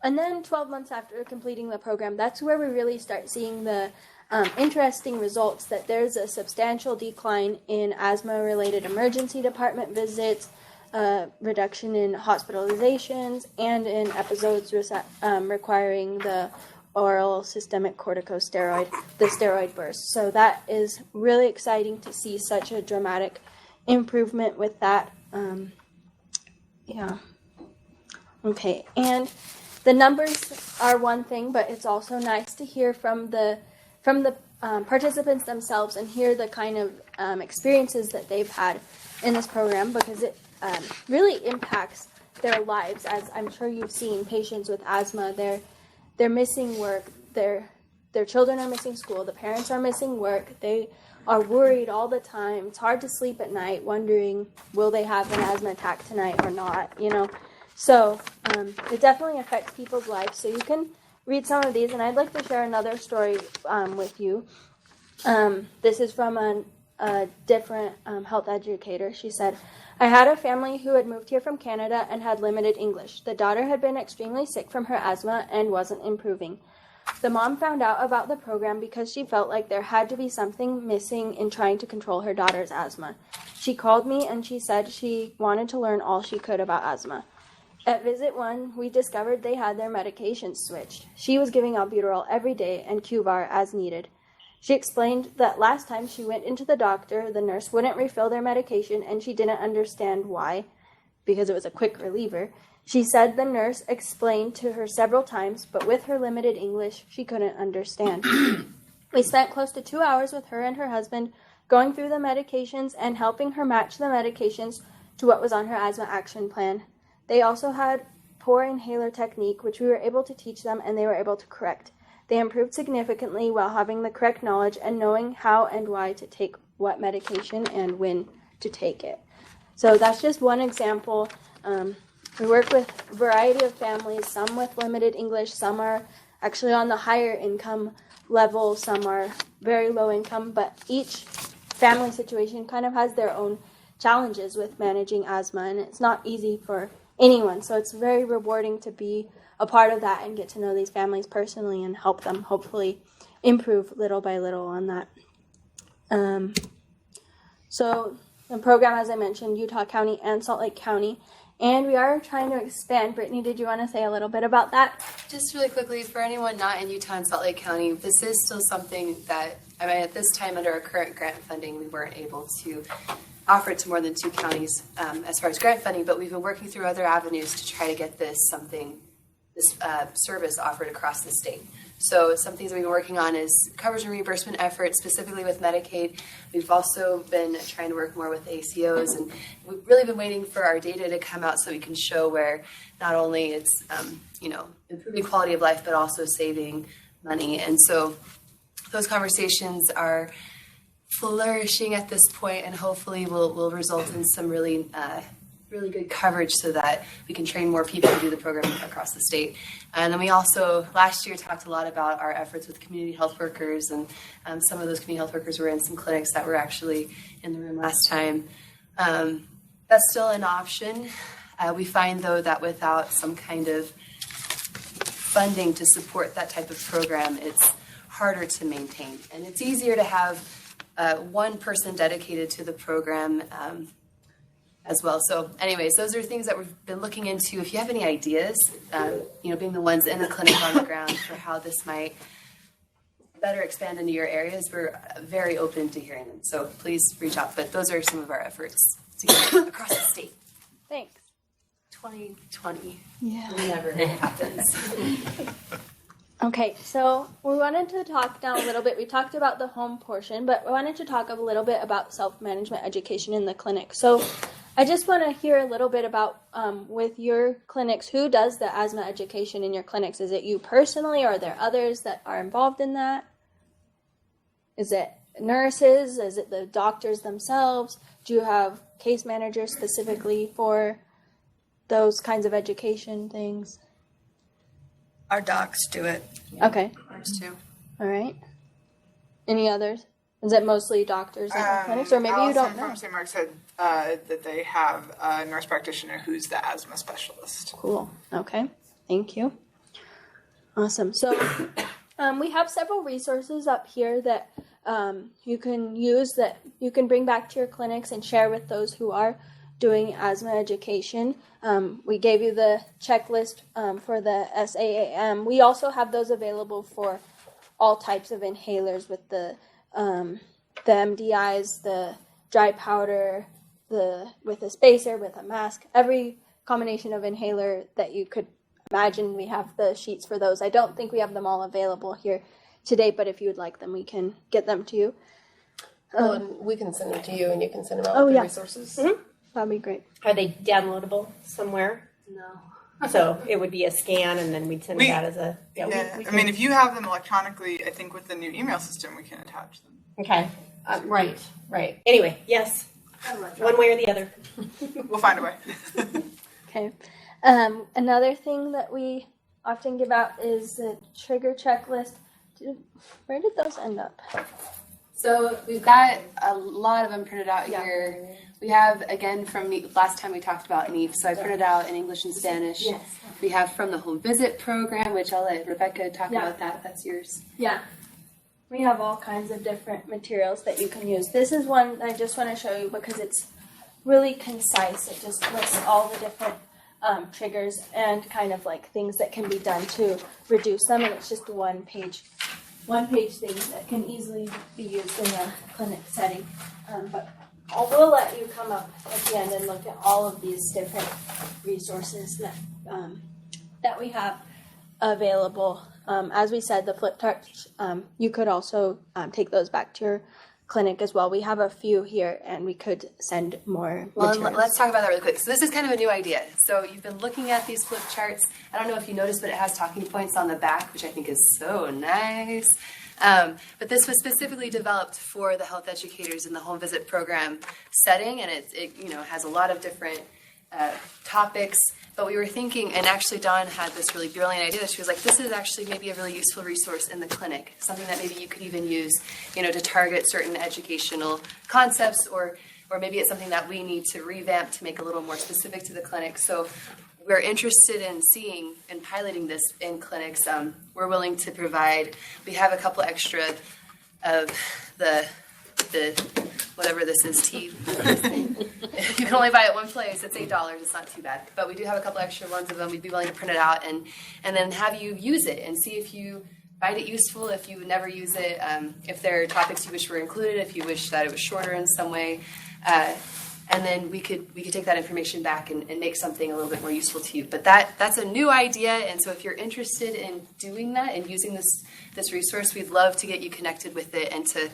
And then 12 months after completing the program, that's where we really start seeing the interesting results, that there's a substantial decline in asthma-related emergency department visits, a reduction in hospitalizations and in episodes requiring the oral systemic corticosteroid, the steroid burst. So that is really exciting to see such a dramatic improvement with that. Yeah. Okay, and the numbers are one thing, but it's also nice to hear from the participants themselves and hear the kind of experiences that they've had in this program, because it really impacts their lives. As I'm sure you've seen, patients with asthma, they're missing work, their children are missing school, the parents are missing work, they are worried all the time. It's hard to sleep at night wondering, will they have an asthma attack tonight or not, you know. So it definitely affects people's lives. So you can read some of these, and I'd like to share another story with you. This is from a different health educator. She said, I had a family who had moved here from Canada and had limited English. The daughter had been extremely sick from her asthma and wasn't improving. The mom found out about the program because she felt like there had to be something missing in trying to control her daughter's asthma. She called me and she said she wanted to learn all she could about asthma. At visit 1, we discovered they had their medications switched. She was giving albuterol every day and Q-Bar as needed. She explained that last time she went into the doctor, the nurse wouldn't refill their medication and she didn't understand why, because it was a quick reliever. She said the nurse explained to her several times, but with her limited English, she couldn't understand. We spent close to 2 hours with her and her husband going through the medications and helping her match the medications to what was on her asthma action plan. They also had poor inhaler technique, which we were able to teach them and they were able to correct. They improved significantly while having the correct knowledge and knowing how and why to take what medication and when to take it. So that's just one example. We work with a variety of families, some with limited English, some are actually on the higher income level, some are very low income, but each family situation kind of has their own challenges with managing asthma, and it's not easy for anyone. So it's very rewarding to be a part of that and get to know these families personally and help them hopefully improve little by little on that. So the program, as I mentioned, Utah County and Salt Lake County, and we are trying to expand. Brittany, did you want to say a little bit about that? Just really quickly, for anyone not in Utah and Salt Lake County, this is still something that, I mean, at this time under our current grant funding, we weren't able to offer it to more than 2 counties as far as grant funding, but we've been working through other avenues to try to get this service offered across the state. So some things that we've been working on is coverage and reimbursement efforts, specifically with Medicaid. We've also been trying to work more with ACOs, and we've really been waiting for our data to come out so we can show where not only it's improving quality of life, but also saving money. And so those conversations are flourishing at this point, and hopefully will result in some really good coverage so that we can train more people to do the program across the state. And then we also last year talked a lot about our efforts with community health workers, and some of those community health workers were in some clinics that were actually in the room last time. That's still an option. We find though that without some kind of funding to support that type of program, it's harder to maintain, and it's easier to have one person dedicated to the program as well. So anyways, those are things that we've been looking into. If you have any ideas, being the ones in the clinic on the ground for how this might better expand into your areas, we're very open to hearing them. So please reach out. But those are some of our efforts to get across the state. Thanks. 2020. Yeah. Whenever it happens. Okay, so we wanted to talk now a little bit. We talked about the home portion, but we wanted to talk a little bit about self-management education in the clinic. So I just want to hear a little bit about, with your clinics, who does the asthma education in your clinics? Is it you personally, or are there others that are involved in that? Is it nurses? Is it the doctors themselves? Do you have case managers specifically for those kinds of education things? Our docs do it. Okay. Ours too. All right. Any others? Is it mostly doctors in clinics, or maybe Allison you don't know? from St. Mark said that they have a nurse practitioner who's the asthma specialist. Cool. Okay. Thank you. Awesome. So we have several resources up here that you can use, that you can bring back to your clinics and share with those who are doing asthma education. We gave you the checklist for the SAAM. We also have those available for all types of inhalers with the MDIs, the dry powder, with a spacer, with a mask, every combination of inhaler that you could imagine. We have the sheets for those. I don't think we have them all available here today, but if you would like them, we can get them to you. Well, and we can send them to you, and you can send them out Oh, with the yeah. resources. Mm-hmm. That'd be great. Are they downloadable somewhere? No. So it would be a scan, and then we'd send it out as a. Yeah, we I mean, if you have them electronically, I think with the new email system, we can attach them. Okay. Right. Anyway, yes. One way or the other. We'll find a way. Okay. Another thing that we often give out is the trigger checklist. Where did those end up? So we've got a lot of them printed out here. We have, again, from the last time we talked about NEEF, so I printed out in English and Spanish. Yes. We have from the home visit program, which I'll let Rebecca talk about that. That's yours. Yeah. We have all kinds of different materials that you can use. This is one I just want to show you because it's really concise. It just lists all the different triggers and kind of like things that can be done to reduce them, and it's just one page things that can easily be used in a clinic setting. But I will let you come up at the end and look at all of these different resources that we have available. As we said, the flip charts, you could also take those back to your clinic as well. We have a few here, and we could send more materials. Let's talk about that really quick. So this is kind of a new idea. So you've been looking at these flip charts. I don't know if you noticed, but it has talking points on the back, which I think is so nice. But this was specifically developed for the health educators in the home visit program setting, and it has a lot of different topics. But we were thinking, and actually Dawn had this really brilliant idea. She was like, this is actually maybe a really useful resource in the clinic, something that maybe you could even use, to target certain educational concepts, or maybe it's something that we need to revamp to make a little more specific to the clinic. So we're interested in seeing and piloting this in clinics. We're willing to provide, we have a couple extra of the whatever this is, tea. You can only buy it one place. It's $8. It's not too bad. But we do have a couple extra ones of them. We'd be willing to print it out and then have you use it and see if you find it useful, if you never use it, if there are topics you wish were included, if you wish that it was shorter in some way. And then we could take that information back and make something a little bit more useful to you. But that's a new idea, and so if you're interested in doing that and using this resource, we'd love to get you connected with it and to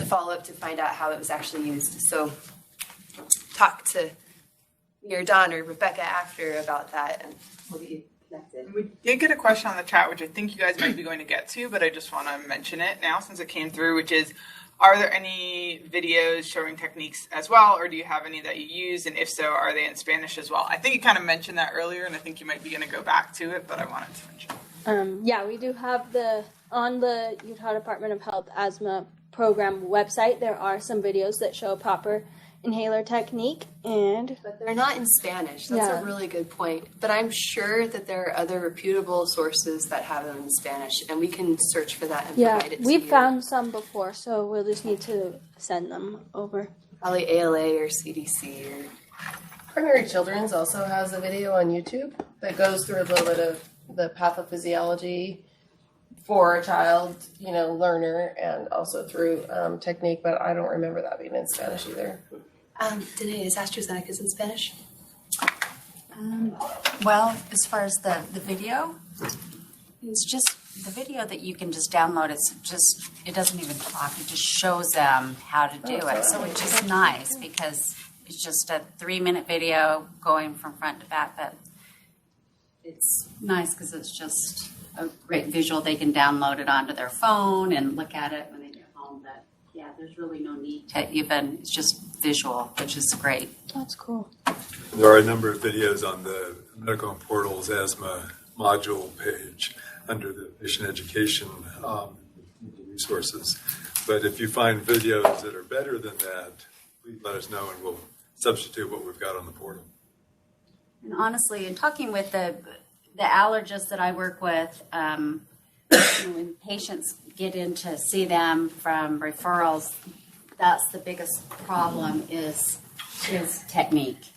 follow up to find out how it was actually used. So talk to me or Dawn or Rebecca after about that, and we'll get you connected. We did get a question on the chat, which I think you guys might be going to get to, but I just want to mention it now since it came through, which is, are there any videos showing techniques as well, or do you have any that you use? And if so, are they in Spanish as well? I think you kind of mentioned that earlier, and I think you might be going to go back to it, but I wanted to mention. Yeah, we do have on the Utah Department of Health asthma program website, there are some videos that show proper inhaler technique, but they're not in Spanish. That's a really good point. But I'm sure that there are other reputable sources that have them in Spanish, and we can search for that and provide it to you. We've found some before, so we'll just need to send them over. Probably ALA or CDC. Or Primary Children's also has a video on YouTube that goes through a little bit of the pathophysiology for a child, learner, and also through technique, but I don't remember that being in Spanish either. Danae, is AstraZeneca's in Spanish? Well, as far as the video, it's just the video that you can just download. It doesn't even talk. It just shows them how to do it. So it's just nice because it's just a 3-minute video going from front to back, but it's nice because it's just a great visual. They can download it onto their phone and look at it when they get home. But yeah, there's really no need to even, it's just visual, which is great. That's cool. There are a number of videos on the Medical Portal's asthma module page under the patient education resources. But if you find videos that are better than that, please let us know and we'll substitute what we've got on the portal. And honestly, in talking with the allergists that I work with, when patients get in to see them from referrals, that's the biggest problem is is technique.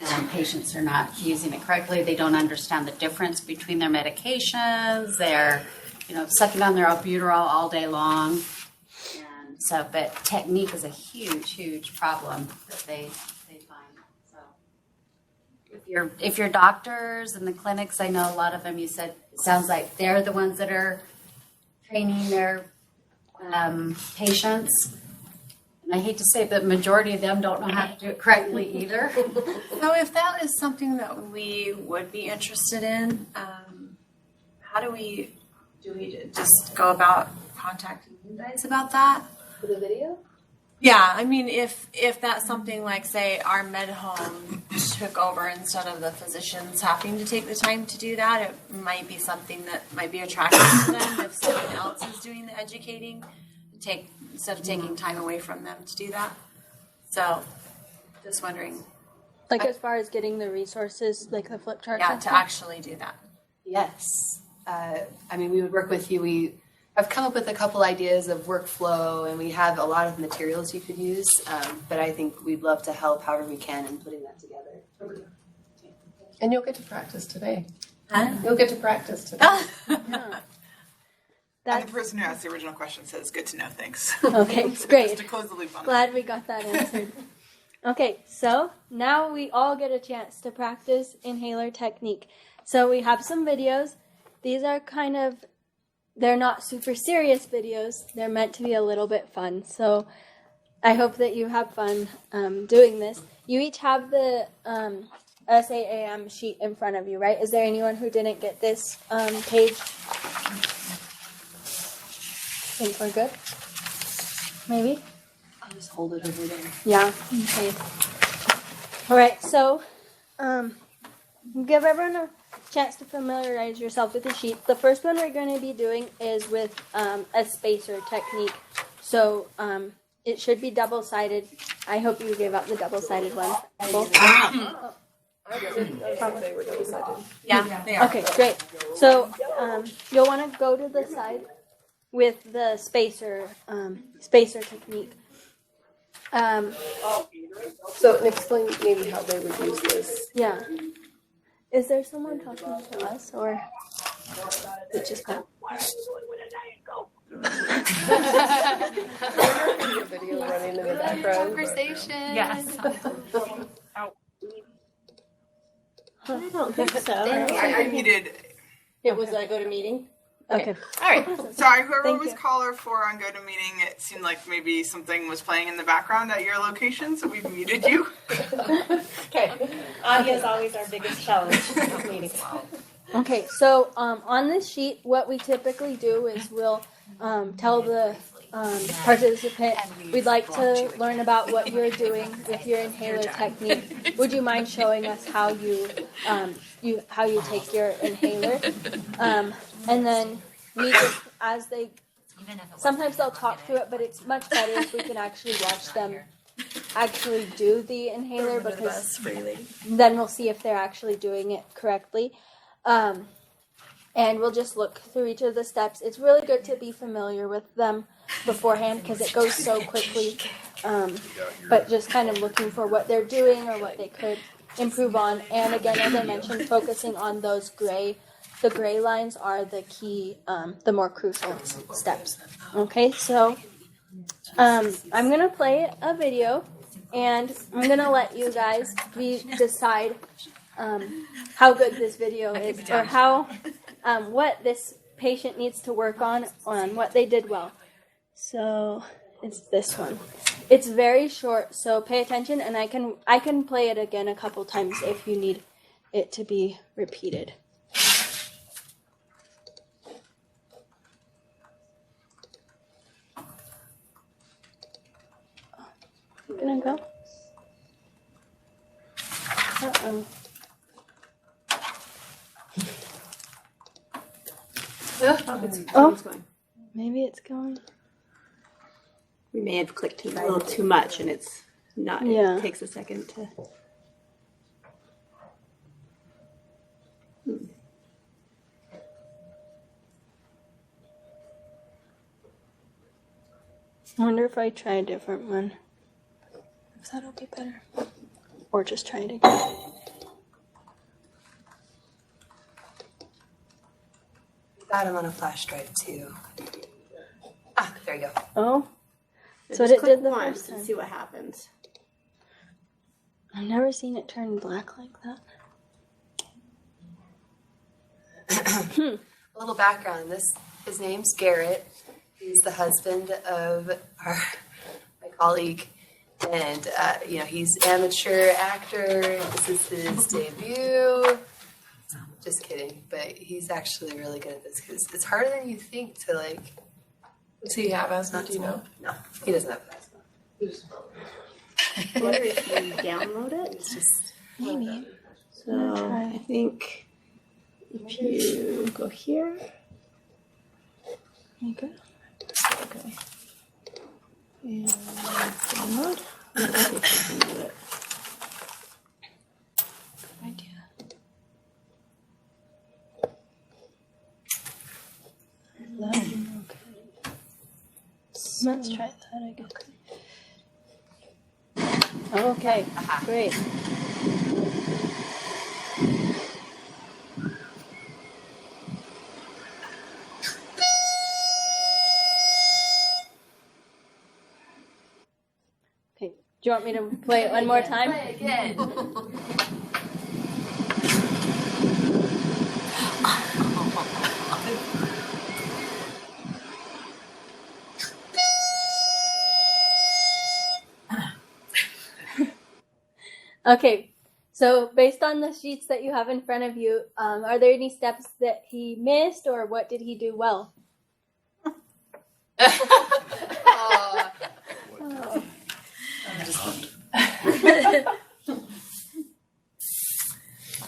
And patients are not using it correctly. They don't understand the difference between their medications. They're, sucking on their albuterol all day long. And so, but technique is a huge, huge problem that they find. So if your doctors and the clinics, I know a lot of them, you said, it sounds like they're the ones that are training their patients. I hate to say it, but majority of them don't know how to do it correctly either. So if that is something that we would be interested in, how do we just go about contacting you guys about that? For the video? Yeah, I mean, if that's something like, say, our med home took over instead of the physicians having to take the time to do that, it might be something that might be attractive to them if someone else is doing the educating, instead of taking time away from them to do that. So, just wondering. Like as far as getting the resources, like the flip charts? Yeah, to actually do that. Yes. We would work with you. I've come up with a couple ideas of workflow, and we have a lot of materials you could use, but I think we'd love to help however we can in putting that together. And you'll get to practice today. Huh? You'll get to practice today. And the person who asked the original question says, "Good to know, thanks." Okay, great. Just to close the loop on Glad we got that answered. Okay, so now we all get a chance to practice inhaler technique. So we have some videos. These are they're not super serious videos. They're meant to be a little bit fun. So I hope that you have fun doing this. You each have the SAAM sheet in front of you, right? Is there anyone who didn't get this page? I think we're good. Maybe? I'll just hold it over there. Yeah. Okay. All right. So, give everyone a chance to familiarize yourself with the sheet. The first one we're going to be doing is with a spacer technique. So, it should be double-sided. I hope you gave out the double-sided one. Cool. They were double-sided. Yeah, they are. Okay, great. So, you'll want to go to the side with the spacer technique. So explain maybe how they would use this. Yeah. Is there someone talking to us, or is it just kind The video running in the background. Conversation. Yes. I don't think so. I muted. It was a go-to-meeting? Okay. All right. Sorry, whoever Thank was you. caller 4 on GoToMeeting, it seemed like maybe something was playing in the background at your location, so we've muted you. Okay. Audio is always our biggest challenge at meetings. Okay, so on this sheet, what we typically do is we'll tell the participant, we'd like to learn about what you're doing with your inhaler technique. Would you mind showing us how you take your inhaler? And then we just, sometimes they'll talk through it, but it's much better if we can actually watch them actually do the inhaler, because then we'll see if they're actually doing it correctly. And we'll just look through each of the steps. It's really good to be familiar with them beforehand because it goes so quickly. But just kind of looking for what they're doing or what they could improve on. And again, as I mentioned, focusing on those the gray lines are the key, the more crucial steps. Okay, so I'm going to play a video and I'm going to let you guys decide how good this video is, or how what this patient needs to work on what they did well. So it's this one. It's very short, so pay attention, and I can play it again a couple times if you need it to be repeated. Gonna go. Uh-oh. Maybe it's going. We may have clicked a little too much, and it's not. Yeah. It takes a second to. I wonder if I try a different one. If that'll be better. Or just try it again. Got him on a flash drive too. Ah, there you go. Oh, that's So what just it click did the once first and time. see what happens. I've never seen it turn black like that. A little background. His name's Garrett. He's the husband of my colleague, and he's amateur actor. This is his debut. Just kidding, but he's actually really good at this because it's harder than you think to like. Does he have asthma? Do you know? No, he doesn't have asthma. I wonder if you download it. It's just maybe. So I think if you go here. Okay. Okay. And download. Let's see if we can do it. Good idea. Okay. Let's try that again. Okay, great. Okay, do you want me to play it one more time? Play again. Okay, so based on the sheets that you have in front of you, are there any steps that he missed, or what did he do well?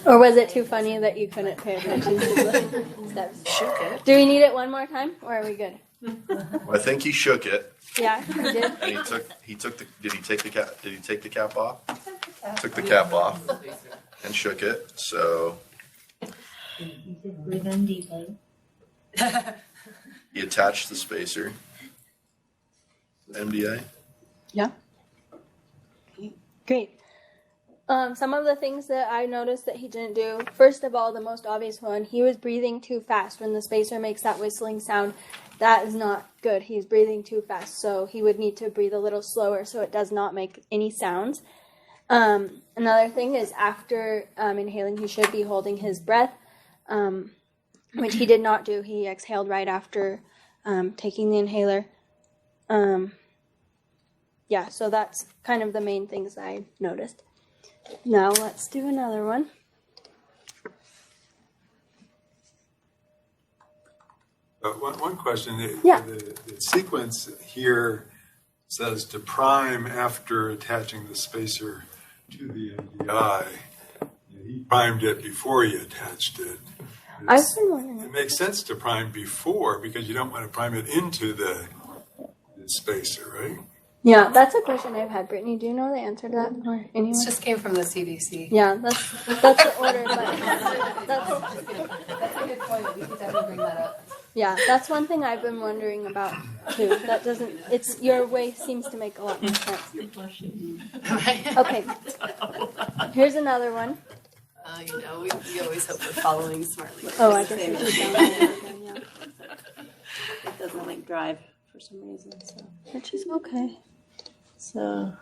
Or was it too funny that you couldn't pay attention to the steps? Shook it. Do we need it one more time, or are we good? Well, I think he shook it. Yeah, I did. And did he take the cap off? Took the cap off and shook it. So Breathe in deeply. he attached the spacer. MDA. Yeah. Great. Some of the things that I noticed that he didn't do, first of all, the most obvious one, he was breathing too fast. When the spacer makes that whistling sound, that is not good. He's breathing too fast, so he would need to breathe a little slower so it does not make any sounds. Another thing is after inhaling, he should be holding his breath, which he did not do. He exhaled right after taking the inhaler. Yeah, so that's kind of the main things I noticed. Now let's do another one. One question. Yeah. The sequence here says to prime after attaching the spacer to the MDI. He primed it before he attached it. I've been wondering. It makes sense to prime before because you don't want to prime it into the spacer, right? Yeah, that's a question I've had. Brittany, do you know the answer to that? Or anyone? This just came from the CDC. Yeah, that's the order. But That's a good point. We could definitely bring that up. yeah, that's one thing I've been wondering about too. That doesn't. It's your way seems to make a lot more sense. Okay, here's another one. We always hope we're following smartly. Oh, I guess we do down there. Yeah. It doesn't like drive for some reason. So, Which is okay. so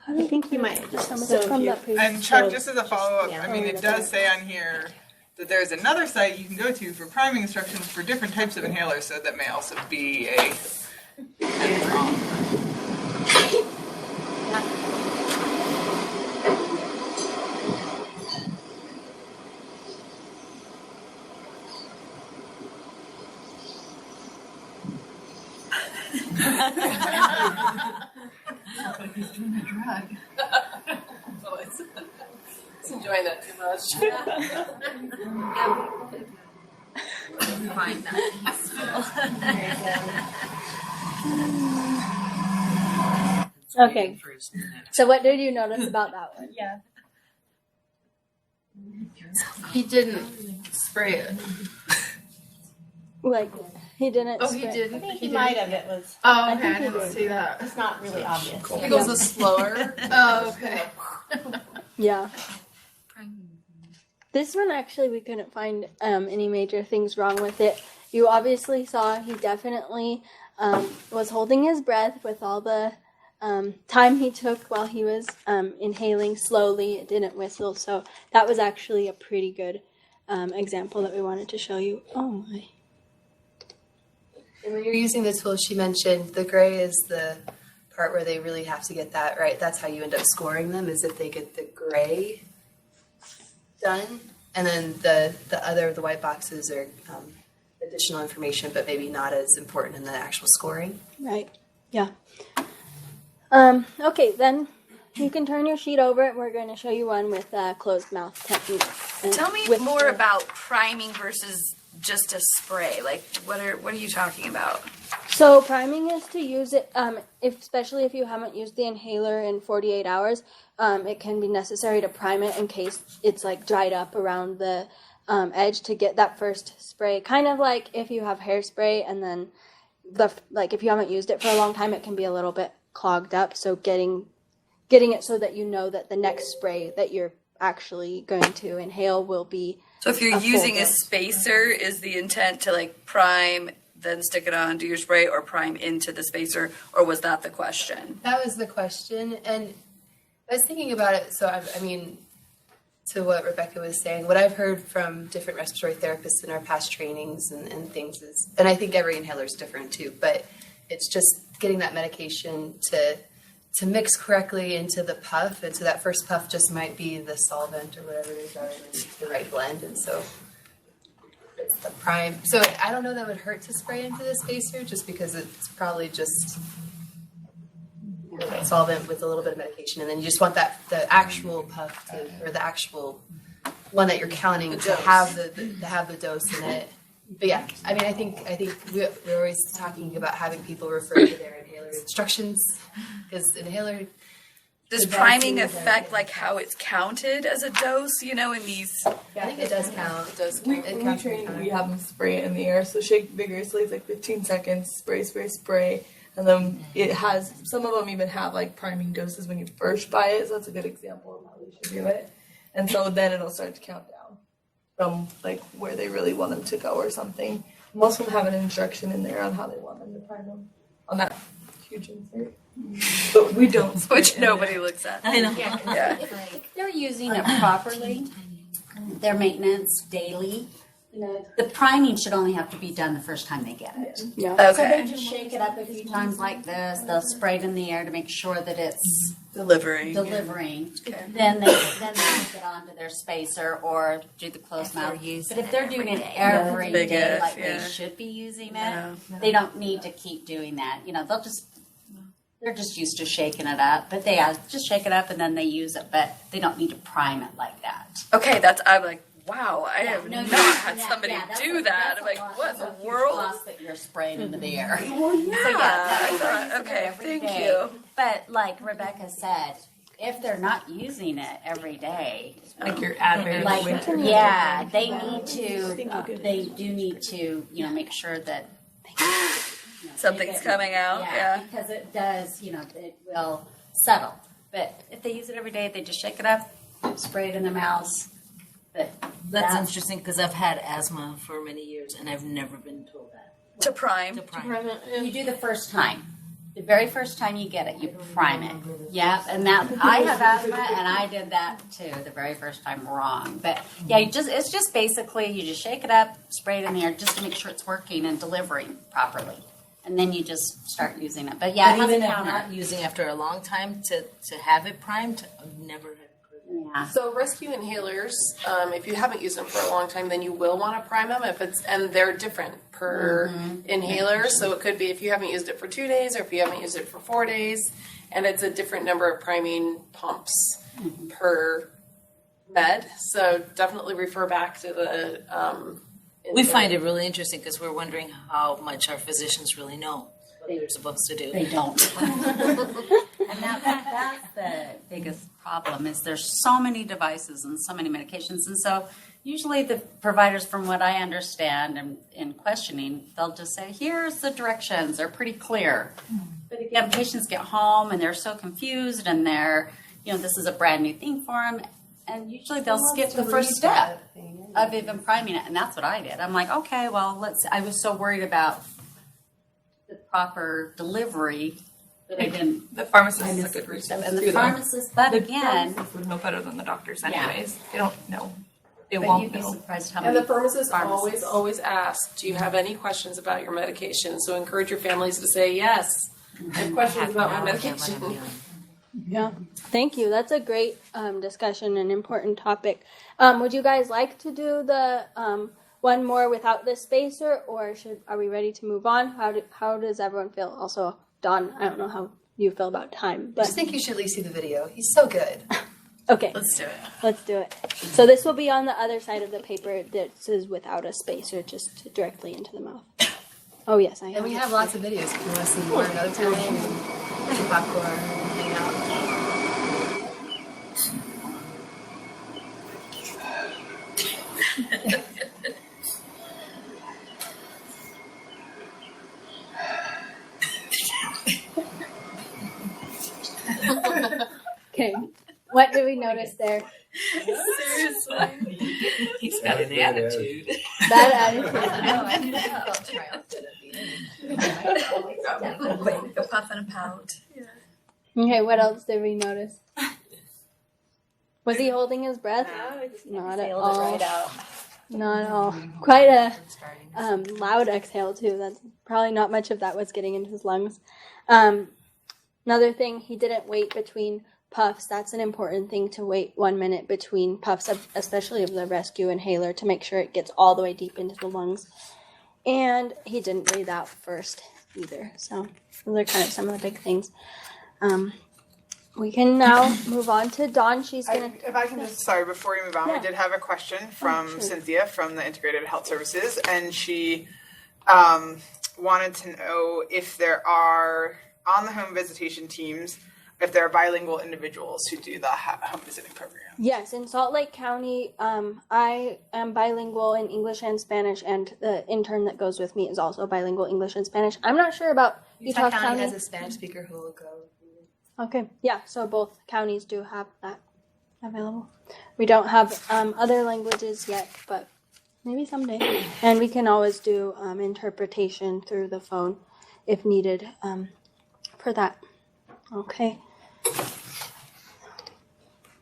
I think you might just Some of it from that previous. And Chuck, just as a follow-up, Yeah. I mean, it does say on here that there's another site you can go to for priming instructions for different types of inhalers, so that may also be a He's doing a drug. He's enjoying that too much. Find that peaceful. Okay. So what did you notice about that one? Yeah. He didn't spray it. Like, he didn't. Oh, he spray. did. I think he might have. It was. Oh, okay. think I he didn't did. see that. It's not really obvious. It goes a slower. Oh, okay. Yeah. This one actually we couldn't find any major things wrong with it. You obviously saw he definitely was holding his breath with all the time he took while he was inhaling slowly. It didn't whistle, so that was actually a pretty good example that we wanted to show you. Oh my. And when you're using the tool she mentioned, the gray is the part where they really have to get that right. That's how you end up scoring them, is if they get the gray done. And then the white boxes are additional information, but maybe not as important in the actual scoring. Right. Yeah. Okay, then you can turn your sheet over and we're going to show you one with closed mouth technique. And Tell me with more about priming versus just a spray. Like, what are you talking about? So priming is to use it, especially if you haven't used the inhaler in 48 hours. It can be necessary to prime it in case it's like dried up around the edge to get that first spray. Kind of like if you have hairspray and then if you haven't used it for a long time, it can be a little bit clogged up. So getting it so that you know that the next spray that you're actually going to inhale will be. So if you're using a spacer, is the intent to like prime, then stick it on, do your spray, or prime into the spacer, or was that the question? That was the question, and I was thinking about it. So I mean, to what Rebecca was saying, what I've heard from different respiratory therapists in our past trainings and things is, and I think every inhaler is different too, but it's just getting that medication to mix correctly into the puff, and so that first puff just might be the solvent or whatever it is rather than the right blend, and so it's the prime. So I don't know that would hurt to spray into the spacer just because it's probably just solvent with a little bit of medication, and then you just want the actual puff or the actual one that you're counting to have the dose in it. But yeah, I mean, I think we're always talking about having people refer to their inhaler instructions, because inhaler. Does priming affect like how it's counted as a dose? You know, in these. Yeah, I think it does count. It does We count. train, we have them spray it in the air. So shake vigorously, it's like 15 seconds, spray, spray, spray. And then it has, some of them even have like priming doses when you first buy it. So that's a good example of how they should do it. And so then it'll start to count down from like where they really want them to go or something. Most of them have an instruction in there on how they want them to prime them on that huge insert. But we don't. Which nobody looks at. I know. Yeah. If they're using it properly, their maintenance daily, the priming should only have to be done the first time they get it. Yeah. So Okay. they just shake it up a few times like this. They'll spray it in the air to make sure that it's delivering. Okay. Then they hook it onto their spacer or do the closed mouth. But if they're doing it every Big day if, like yeah. they should be using it, they don't need to keep doing that. You know, they're just used to shaking it up, but they just shake it up and then they use it, but they don't need to prime it like that. Okay, I'm like, wow, I have not had somebody do that. I'm like, what in the world? That you're spraying into the air. Well, yeah. So I thought, okay, thank you. But like Rebecca said, if they're not using it every day, Like your average winter. yeah, they need to. They do need to, make sure that Something's coming out. Yeah. because it does. It will settle. But if they use it every day, they just shake it up, spray it in their mouths. But That's interesting because I've had asthma for many years and I've never been told that. To prime. You do the first time. The very first time you get it, you prime it. Yeah, and that I have asthma, and I did that too the very first time wrong. But yeah, it's just basically you just shake it up, spray it in the air just to make sure it's working and delivering properly, and then you just start using it. But yeah, it has even a if counter. not using after a long time to have it primed, I've never had. So rescue inhalers, if you haven't used them for a long time, then you will want to prime them and they're different per inhaler. So it could be if you haven't used it for 2 days or if you haven't used it for 4 days, and it's a different number of priming pumps per med. So definitely refer back to the. We find it really interesting because we're wondering how much our physicians really know what they're supposed to do. They don't. And that's the biggest problem is there's so many devices and so many medications, and so usually the providers, from what I understand and in questioning, they'll just say, here's the directions. They're pretty clear. But again, patients get home and they're so confused and they're, this is a brand new thing for them. And usually they'll skip the first step of even priming it. And that's what I did. I'm like, okay, well, I was so worried about the proper delivery that I didn't. The pharmacist is a good resource. And the pharmacist, but again, pharmacist would know better than the doctors Yeah. anyways. They don't know. They but won't you'd be know. surprised how And many the pharmacist pharmacists- always asks, do you have any questions about your medication? So encourage your families to say, yes, I have questions about my medication. Yeah, thank you. That's a great discussion and important topic. Would you guys like to do the one more without the spacer, or are we ready to move on? How does everyone feel? Also, Dawn, I don't know how you feel about time, I but just think you should at least see the video. He's so good. okay, Let's do it. let's do it. So this will be on the other side of the paper that says without a spacer, just directly into the mouth. Oh yes, I have. And we have lots of videos if you want to see more another time. And popcorn, hang out. Okay, what did we notice there? Seriously. He's got an attitude. Bad attitude. No, I think I felt triumphant at being a puff and a pout. Okay, what else did we notice? Was he holding his breath? Not at Exhaled it all. right out. Not at all. Quite a loud exhale too. That's probably not much of that was getting into his lungs. Another thing, he didn't wait between puffs. That's an important thing, to wait 1 minute between puffs, especially of the rescue inhaler, to make sure it gets all the way deep into the lungs. And he didn't breathe out first either. So those are kind of some of the big things. We can now move on to Dawn. She's going to... If I can just, sorry, before we move on, Yeah. we did have a question from sure. Cynthia from the Integrated Health Services, and she wanted to know if there are, on the home visitation teams, if there are bilingual individuals who do the home visiting program. Yes, in Salt Lake County, I am bilingual in English and Spanish, and the intern that goes with me is also bilingual English and Spanish. I'm not sure about Utah County has a Spanish speaker who will go. Okay, yeah, so both counties do have that available. We don't have other languages yet, but maybe someday. And we can always do interpretation through the phone if needed for that. Okay.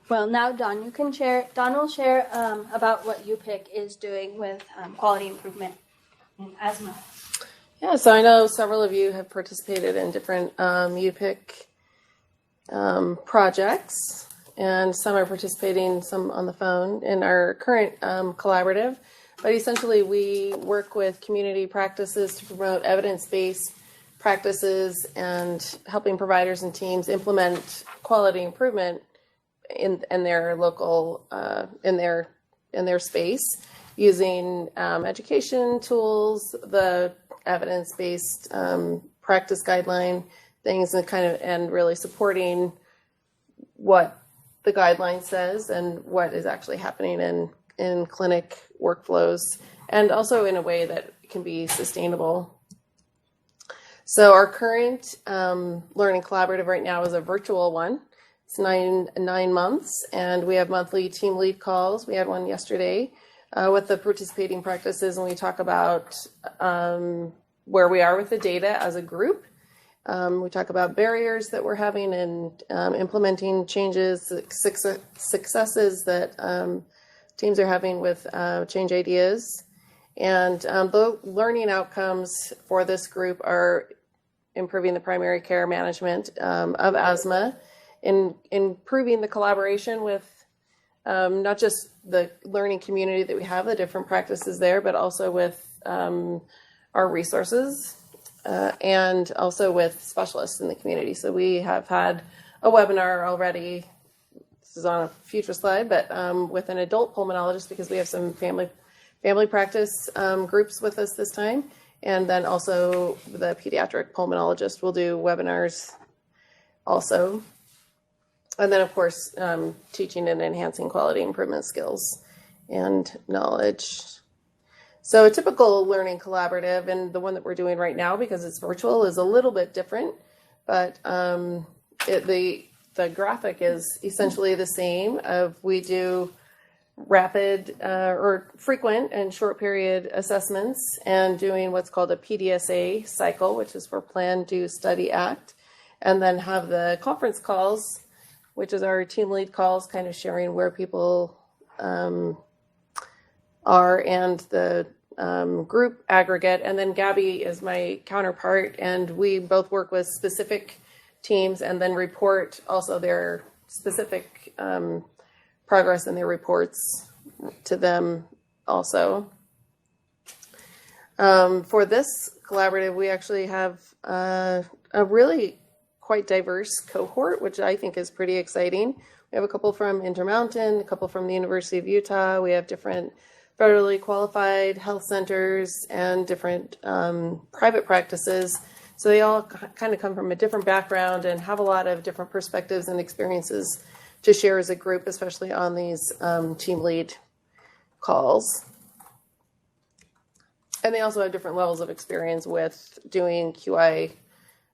Well, now Dawn, you can share. Dawn will share about what UPIC is doing with quality improvement in asthma. Yeah, so I know several of you have participated in different UPIC projects, and some are participating, some on the phone in our current collaborative. But essentially, we work with community practices to promote evidence-based practices and helping providers and teams implement quality improvement in their local in their space using education tools, the evidence-based practice guideline things, and really supporting what the guideline says and what is actually happening in clinic workflows, and also in a way that can be sustainable. So our current learning collaborative right now is a virtual one. It's nine months, and we have monthly team lead calls. We had one yesterday with the participating practices, and we talk about where we are with the data as a group. We talk about barriers that we're having and implementing changes, successes that teams are having with change ideas. And the learning outcomes for this group are improving the primary care management of asthma, improving the collaboration with not just the learning community that we have, the different practices there, but also with our resources and also with specialists in the community. So we have had a webinar already. This is on a future slide, but with an adult pulmonologist, because we have some family practice groups with us this time. And then also the pediatric pulmonologist will do webinars also. And then, of course, teaching and enhancing quality improvement skills and knowledge. So a typical learning collaborative, and the one that we're doing right now because it's virtual, is a little bit different, but the graphic is essentially the same. We do rapid or frequent and short period assessments and doing what's called a PDSA cycle, which is for Plan, Do, Study, Act, and then have the conference calls, which is our team lead calls, kind of sharing where people are, and the group aggregate. And then Gabby is my counterpart, and we both work with specific teams and then report also their specific progress in their reports to them also. For this collaborative, we actually have a really quite diverse cohort, which I think is pretty exciting. We have a couple from Intermountain, a couple from the University of Utah. We have different federally qualified health centers and different private practices. So they all kind of come from a different background and have a lot of different perspectives and experiences to share as a group, especially on these team lead calls. And they also have different levels of experience with doing QI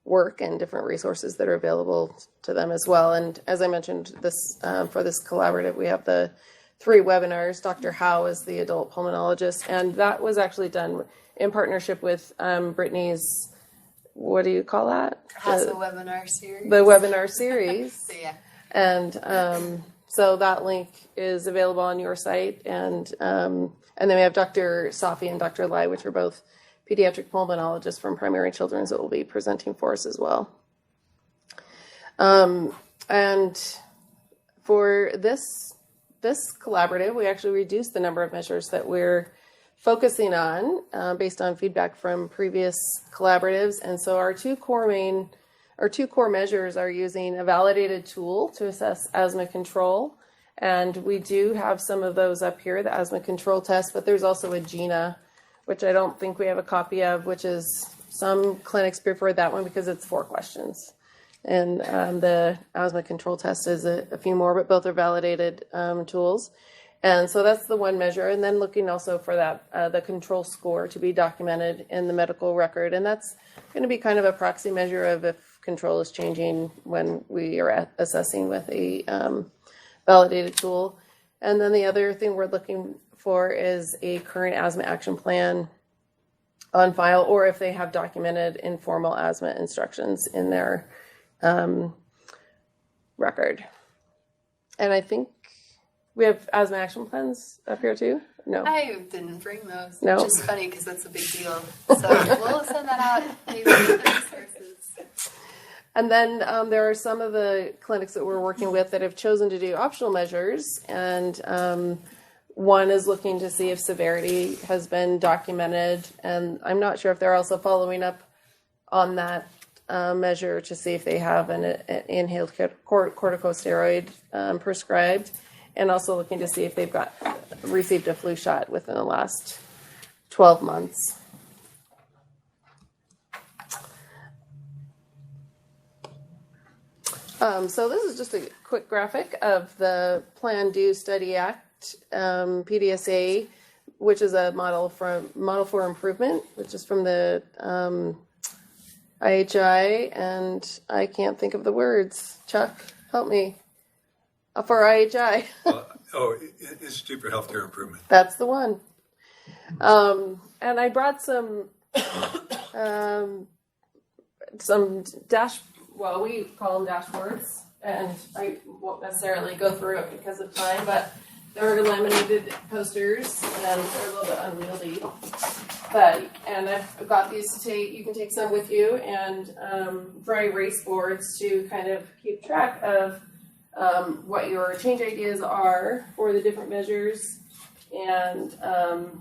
work and different resources that are available to them as well. And as I mentioned, this for this collaborative, we have the 3 webinars. Dr. Howe is the adult pulmonologist, and that was actually done in partnership with Brittany's, what do you call that? Has a webinar series. The webinar series. Yeah. And so that link is available on your site. And then we have Dr. Safi and Dr. Lai, which are both pediatric pulmonologists from Primary Children's, that will be presenting for us as well. And for this collaborative, we actually reduced the number of measures that we're focusing on based on feedback from previous collaboratives. And so our two core measures are using a validated tool to assess asthma control. And we do have some of those up here, the asthma control test, but there's also a GINA, which I don't think we have a copy of, which is, some clinics prefer that one because it's 4 questions. And the asthma control test is a few more, but both are validated tools. And so that's the one measure. And then looking also for that, the control score to be documented in the medical record. And that's going to be kind of a proxy measure of if control is changing when we are assessing with a validated tool. And then the other thing we're looking for is a current asthma action plan on file, or if they have documented informal asthma instructions in their record. And I think we have asthma action plans up here too. No, I didn't bring those. No. Which is funny because that's a big deal. So we'll send that out maybe with the resources. And then there are some of the clinics that we're working with that have chosen to do optional measures. And one is looking to see if severity has been documented. And I'm not sure if they're also following up on that measure to see if they have an inhaled corticosteroid prescribed. And also looking to see if they've received a flu shot within the last 12 months. So this is just a quick graphic of the Plan, Do, Study, Act, PDSA, which is a model for improvement, which is from the IHI, and I can't think of the words. Chuck, help me. For IHI. Institute for Healthcare Improvement. That's the one. And I brought some we call them dashboards, and I won't necessarily go through it because of time, but they're laminated posters and they're a little bit unwieldy. And I've got these to take. You can take some with you, and dry erase boards to kind of keep track of what your change ideas are for the different measures, and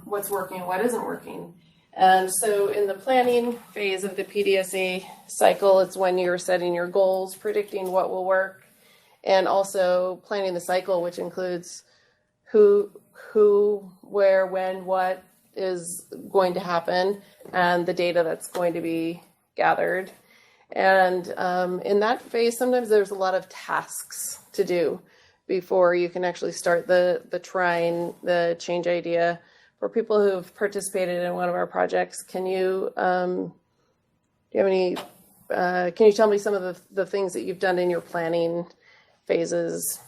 what's working and what isn't working. And so in the planning phase of the PDSA cycle, it's when you're setting your goals, predicting what will work, and also planning the cycle, which includes who, where, when, what is going to happen, and the data that's going to be gathered. And in that phase, sometimes there's a lot of tasks to do before you can actually start the trying, the change idea. For people who've participated in one of our projects, can you, do you have any, can you tell me some of the things that you've done in your planning phases?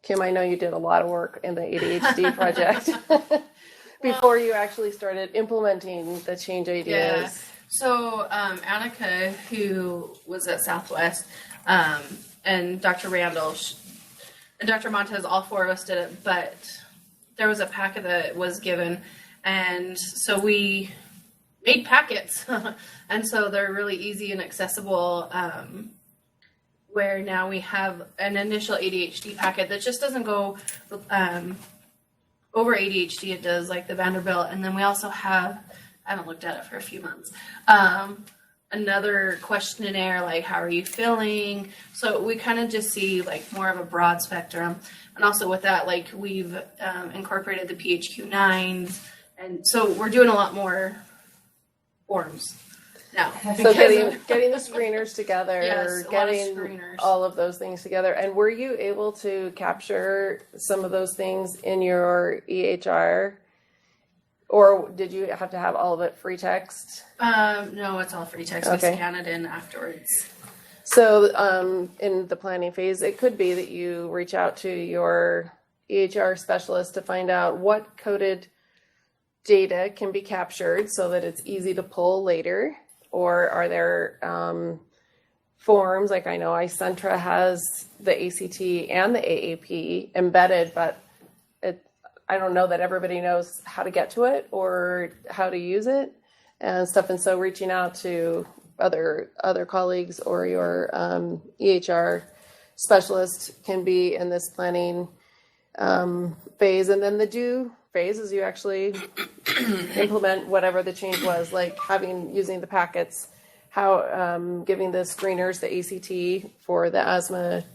Kim, I know you did a lot of work in the ADHD project before you actually started implementing the change ideas. Yeah. So Annika, who was at Southwest, and Dr. Randall and Dr. Montez, all four of us did it, but there was a packet that was given, and so we made packets, and so they're really easy and accessible, where now we have an initial ADHD packet that just doesn't go over ADHD. It does like the Vanderbilt, and then we also have, I haven't looked at it for a few months, another questionnaire like how are you feeling, so we kind of just see like more of a broad spectrum. And also with that, like we've incorporated the PHQ-9s, and so we're doing a lot more forms now. So getting the screeners together, yes, getting all of those things together. And were you able to capture some of those things in your EHR? Or did you have to have all of it free text? No, it's all free text. Okay. We scan it in afterwards. So in the planning phase, it could be that you reach out to your EHR specialist to find out what coded data can be captured so that it's easy to pull later. Or are there forms, like I know iCentra has the ACT and the AAP embedded, but I don't know that everybody knows how to get to it or how to use it and stuff. And so reaching out to other colleagues or your EHR specialist can be in this planning phase. And then the do phase is you actually implement whatever the change was, like using the packets, how giving the screeners the ACT for the asthma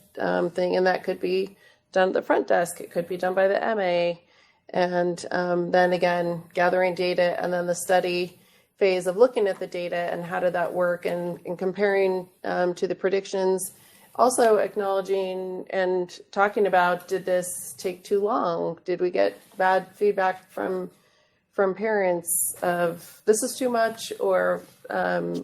thing. And that could be done at the front desk. It could be done by the MA. And then again, gathering data, and then the study phase of looking at the data and how did that work, and comparing to the predictions. Also acknowledging and talking about, did this take too long? Did we get bad feedback from parents of this is too much or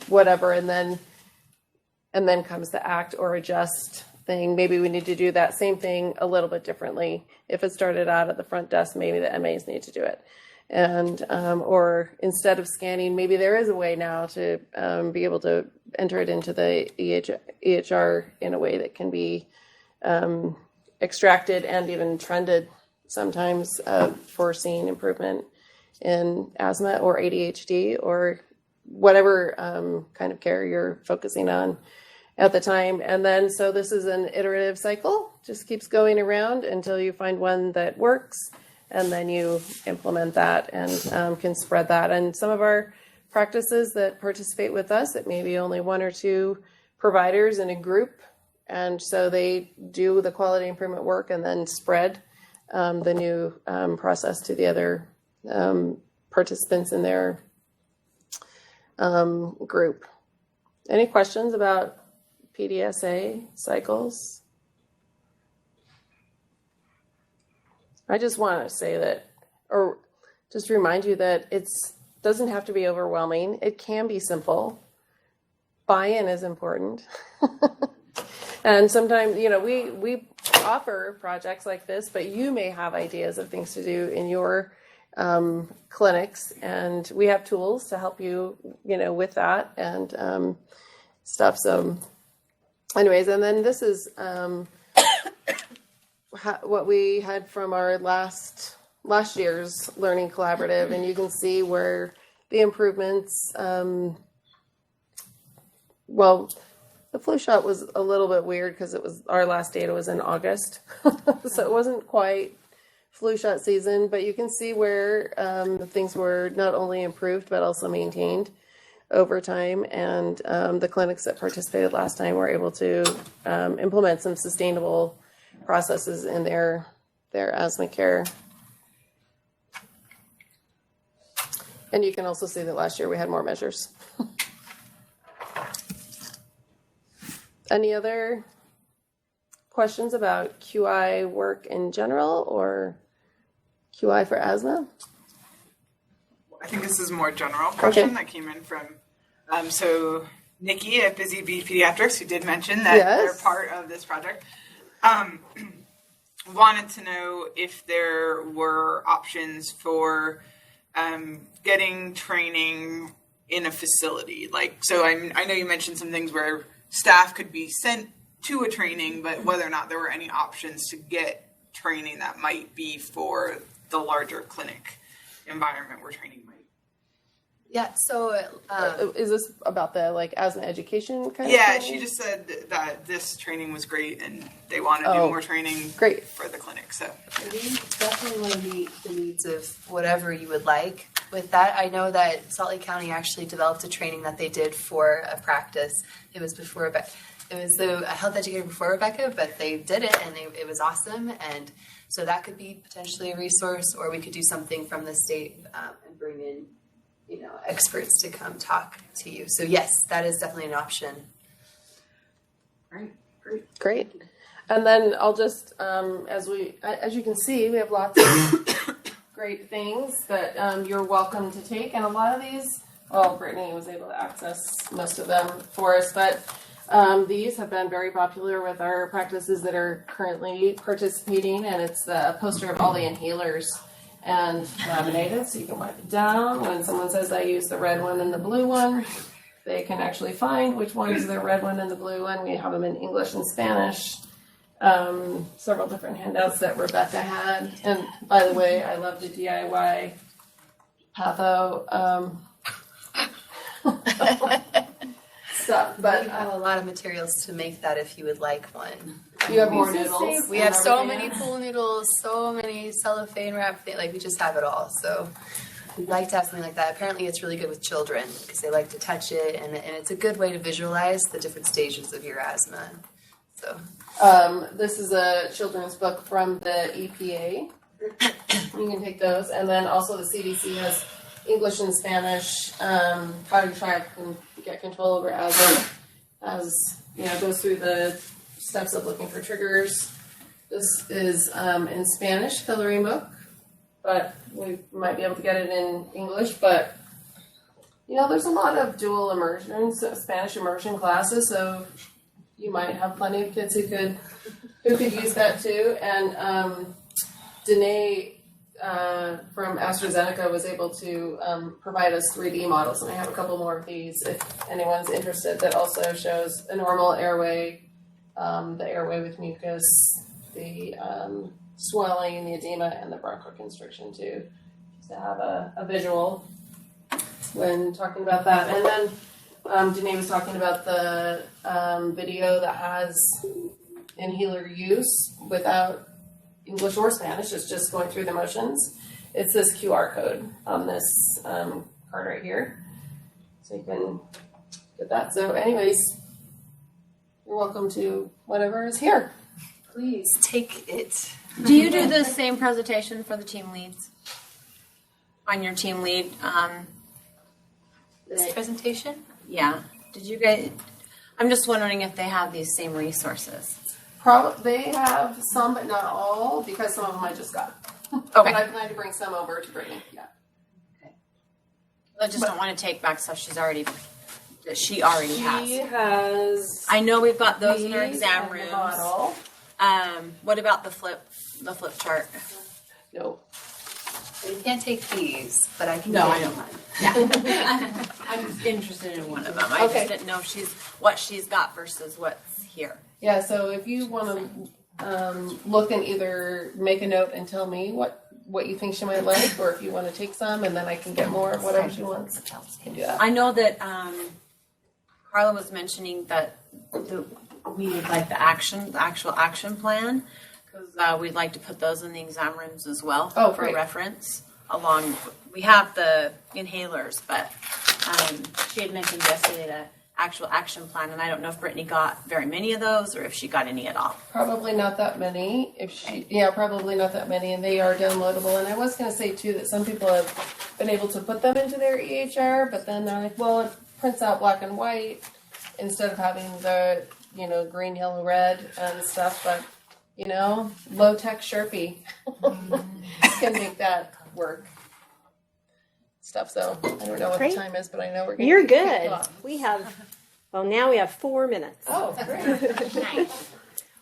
whatever? And then comes the act or adjust thing. Maybe we need to do that same thing a little bit differently. If it started out at the front desk, maybe the MAs need to do it. And or instead of scanning, maybe there is a way now to be able to enter it into the EHR in a way that can be extracted and even trended sometimes for seeing improvement in asthma or ADHD or whatever kind of care you're focusing on at the time. And then, so this is an iterative cycle, just keeps going around until you find one that works, and then you implement that and can spread that. And some of our practices that participate with us, it may be only one or two providers in a group, and so they do the quality improvement work and then spread the new process to the other participants in their group. Any questions about PDSA cycles? I just want to say that, or just remind you that it doesn't have to be overwhelming. It can be simple. Buy-in is important. And sometimes, we offer projects like this, but you may have ideas of things to do in your clinics, and we have tools to help you, with that and stuff. So anyways, and then this is what we had from our last year's learning collaborative, and you can see where the improvements, the flu shot was a little bit weird because our last data was in August. So it wasn't quite flu shot season, but you can see where things were not only improved, but also maintained over time. And the clinics that participated last time were able to implement some sustainable processes in their asthma care. And you can also see that last year we had more measures. Any other questions about QI work in general or QI for asthma? I think this is a more general question Okay. that came in from, so Nikki at Busy Bee Pediatrics, who did mention that Yes. they're part of this project, wanted to know if there were options for getting training in a facility. Like, so I know you mentioned some things where staff could be sent to a training, but whether or not there were any options to get training that might be for the larger clinic environment where training might. Yeah, so Is this about the like asthma education kind of Yeah, thing? she just said that this training was great and they want to do Oh, more training great. for the clinic. So we definitely want to meet the needs of whatever you would like. With that, I know that Salt Lake County actually developed a training that they did for a practice. It was before Rebecca. It was a health educator before Rebecca, but they did it and it was awesome. And so that could be potentially a resource, or we could do something from the state and bring in, experts to come talk to you. So yes, that is definitely an option. Great. And then I'll just, as you can see, we have lots of great things that you're welcome to take. And a lot of these, well, Brittany was able to access most of them for us, but these have been very popular with our practices that are currently participating. And it's a poster of all the inhalers and laminated, so you can wipe it down. When someone says I use the red one and the blue one, they can actually find which one is the red one and the blue one. We have them in English and Spanish. Several different handouts that Rebecca had. And by the way, I love the DIY patho stuff. But we have a lot of materials to make that if you would like one. You have more noodles. We have so many pool noodles, so many cellophane wrap. We just have it all. So we'd like to have something like that. Apparently, it's really good with children because they like to touch it, and it's a good way to visualize the different stages of your asthma. So this is a children's book from the EPA. You can take those, and then also the CDC has English and Spanish. How to track and get control over asthma, as goes through the steps of looking for triggers. This is in Spanish, coloring book, but we might be able to get it in English. But there's a lot of dual immersion, Spanish immersion classes, so you might have plenty of kids who could use that too. And Danae from AstraZeneca was able to provide us 3D models, and I have a couple more of these if anyone's interested, that also shows a normal airway, the airway with mucus, the swelling, the edema, and the bronchoconstriction too, just to have a visual when talking about that. And then Danae was talking about the video that has inhaler use without English or Spanish. It's just going through the motions. It's this QR code on this card right here, so you can get that. So anyways, you're welcome to whatever is here. Please take it. Do you do the same presentation for the team leads? On your team lead, This presentation? yeah. Did you guys? I'm just wondering if they have these same resources. They have some, but not all, because some of them I just got. Okay. But I plan to bring some over to Brittany. Yeah. I just don't want to take back stuff she already has. She has. I know we've got those in our these exam and the rooms. model. What about the flip chart? No. You can't take these, but I can No, get I know. one. Yeah. I'm interested in one of them. I Okay. just didn't know what she's got versus what's here. Yeah, so if you want to look and either make a note and tell me what you think she might like, or if you want to take some and then I can get more of whatever she wants, you can do that. I know that Carla was mentioning that we would like the actual action plan, because we'd like to put those in the exam rooms as well for great. reference. We have the inhalers, but she had mentioned yesterday the actual action plan, and I don't know if Brittany got very many of those or if she got any at all. Probably not that many. Probably not that many, and they are downloadable. And I was going to say too that some people have been able to put them into their EHR, but then they're like, well, it prints out black and white instead of having the green, yellow, red and stuff, but low tech Sharpie can make that work. Stuff. So I don't know what Great. the time is, but I know we're getting You're kicked good. off. Now we have 4 minutes. Oh, great.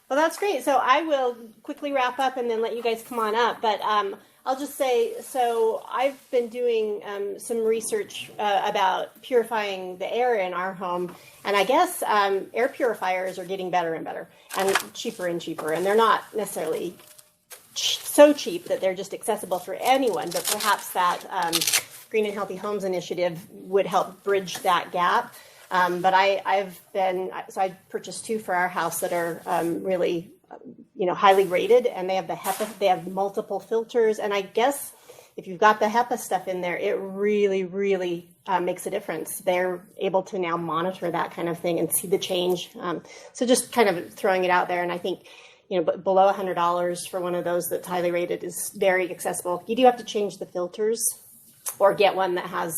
Well, that's great. So I will quickly wrap up and then let you guys come on up. But I'll just say, so I've been doing some research about purifying the air in our home. And I guess air purifiers are getting better and better and cheaper. And they're not necessarily so cheap that they're just accessible for anyone. But perhaps that Green and Healthy Homes initiative would help bridge that gap. But I purchased 2 for our house that are really, highly rated, and they have the HEPA. They have multiple filters, and I guess if you've got the HEPA stuff in there, it really, really makes a difference. They're able to now monitor that kind of thing and see the change. So just kind of throwing it out there, and I think below $100 for one of those that's highly rated is very accessible. You do have to change the filters, or get one that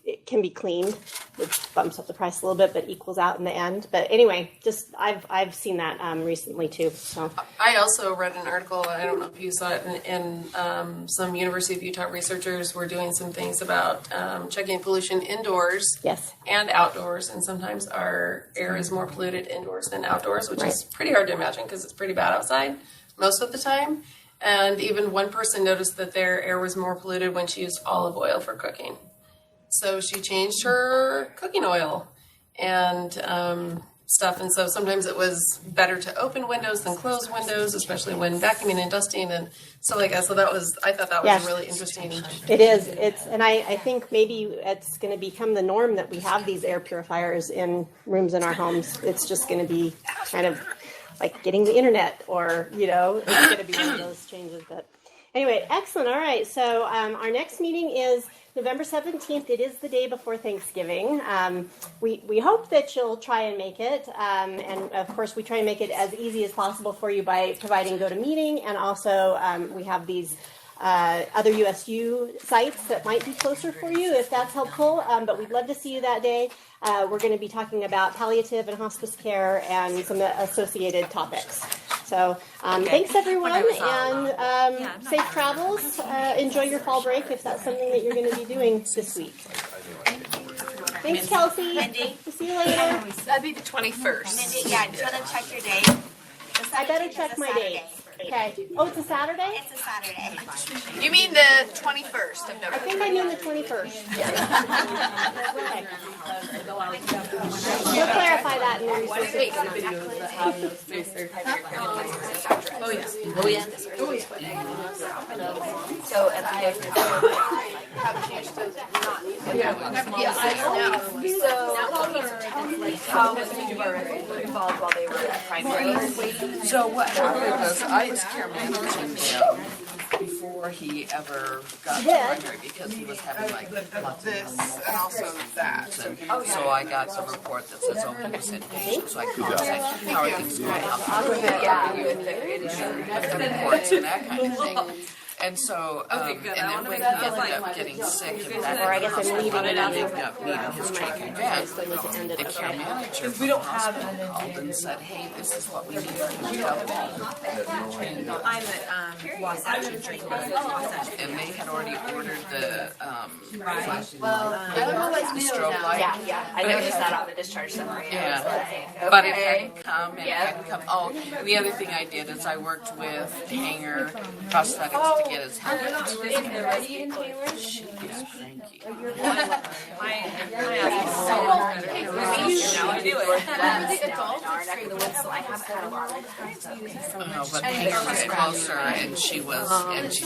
it can be cleaned, which bumps up the price a little bit, but equals out in the end. But anyway, just I've seen that recently too. So I also read an article, I don't know if you saw it, and some University of Utah researchers were doing some things about checking pollution indoors and outdoors, and sometimes our air is more polluted indoors than outdoors, which is pretty hard to imagine because it's pretty bad outside most of the time. And even one person noticed that their air was more polluted when she used olive oil for cooking. So she changed her cooking oil and stuff. And so sometimes it was better to open windows than close windows, especially when vacuuming and dusting and stuff like that. So I thought that was really interesting. It is. And I think maybe it's going to become the norm that we have these air purifiers in rooms in our homes. It's just going to be kind of like getting the internet, or, it's going to be one of those changes. But anyway, excellent. All right. So our next meeting is November 17th. It is the day before Thanksgiving. We hope that you'll try and make it. And of course, we try and make it as easy as possible for you by providing GoToMeeting. And also we have these other USU sites that might be closer for you if that's helpful. But we'd love to see you that day. We're going to be talking about palliative and hospice care and some associated topics. So thanks, everyone, and safe travels. Enjoy your fall break if that's something that you're going to be doing this week. Thanks, Kelsey. Mindy. See you later. That'd be the 21st. Mindy, yeah, you better check your date. I better check my date. Okay. Oh, it's a Saturday? It's a Saturday. You mean the 21st of November? I think I mean the 21st. Okay. We'll clarify that in the research. Oh, yeah. Oh, yeah. So, and I have changed to not need to. Yeah, I know. So, how many were involved while they were at primary? So what happened was I was care managing him before he ever got to primary because he was having like lots of this and also that. So I got the report that says, oh, he was inpatient, so I called and said, how are things going? How the reports and that kind of thing. And so, and then when he ended up getting sick and back Or I guess I'm leaving it out. ended up needing his trach and vent, the care manager from the hospital called and said, hey, this is what we need for you. I'm at Wasatch. And they had already ordered the the strobe light. Yeah. I noticed that on the discharge summary. Yeah, Okay. but it hadn't come, and it hadn't come. Oh, the other thing I did is I worked with Hanger Prosthetics to get his helmet. She's cranky. But Hanger was closer, and she's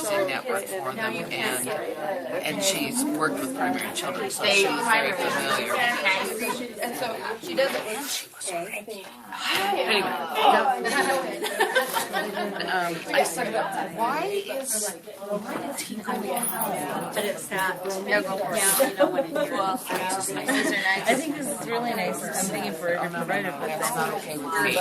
in network for them, and she's worked with primary children, so she's very familiar. And so she does it when she was Anyway, I said, why is he going to But it's that. I think his It's really nice. I'm thinking for a provider, but that's not okay with me.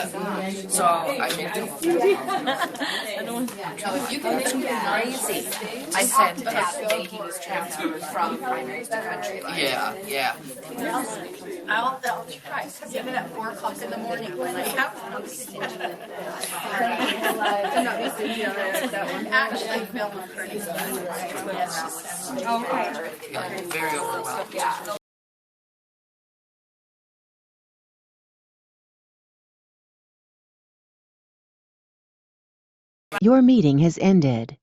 So I mean, I don't want if you can make it crazy. I said that the day he was transferred from primaries to country life. Yeah. I'll try, because even at 4 o'clock in the morning when I have actually feeling pretty good. Okay. Very overwhelmed. Yeah. Your meeting has ended.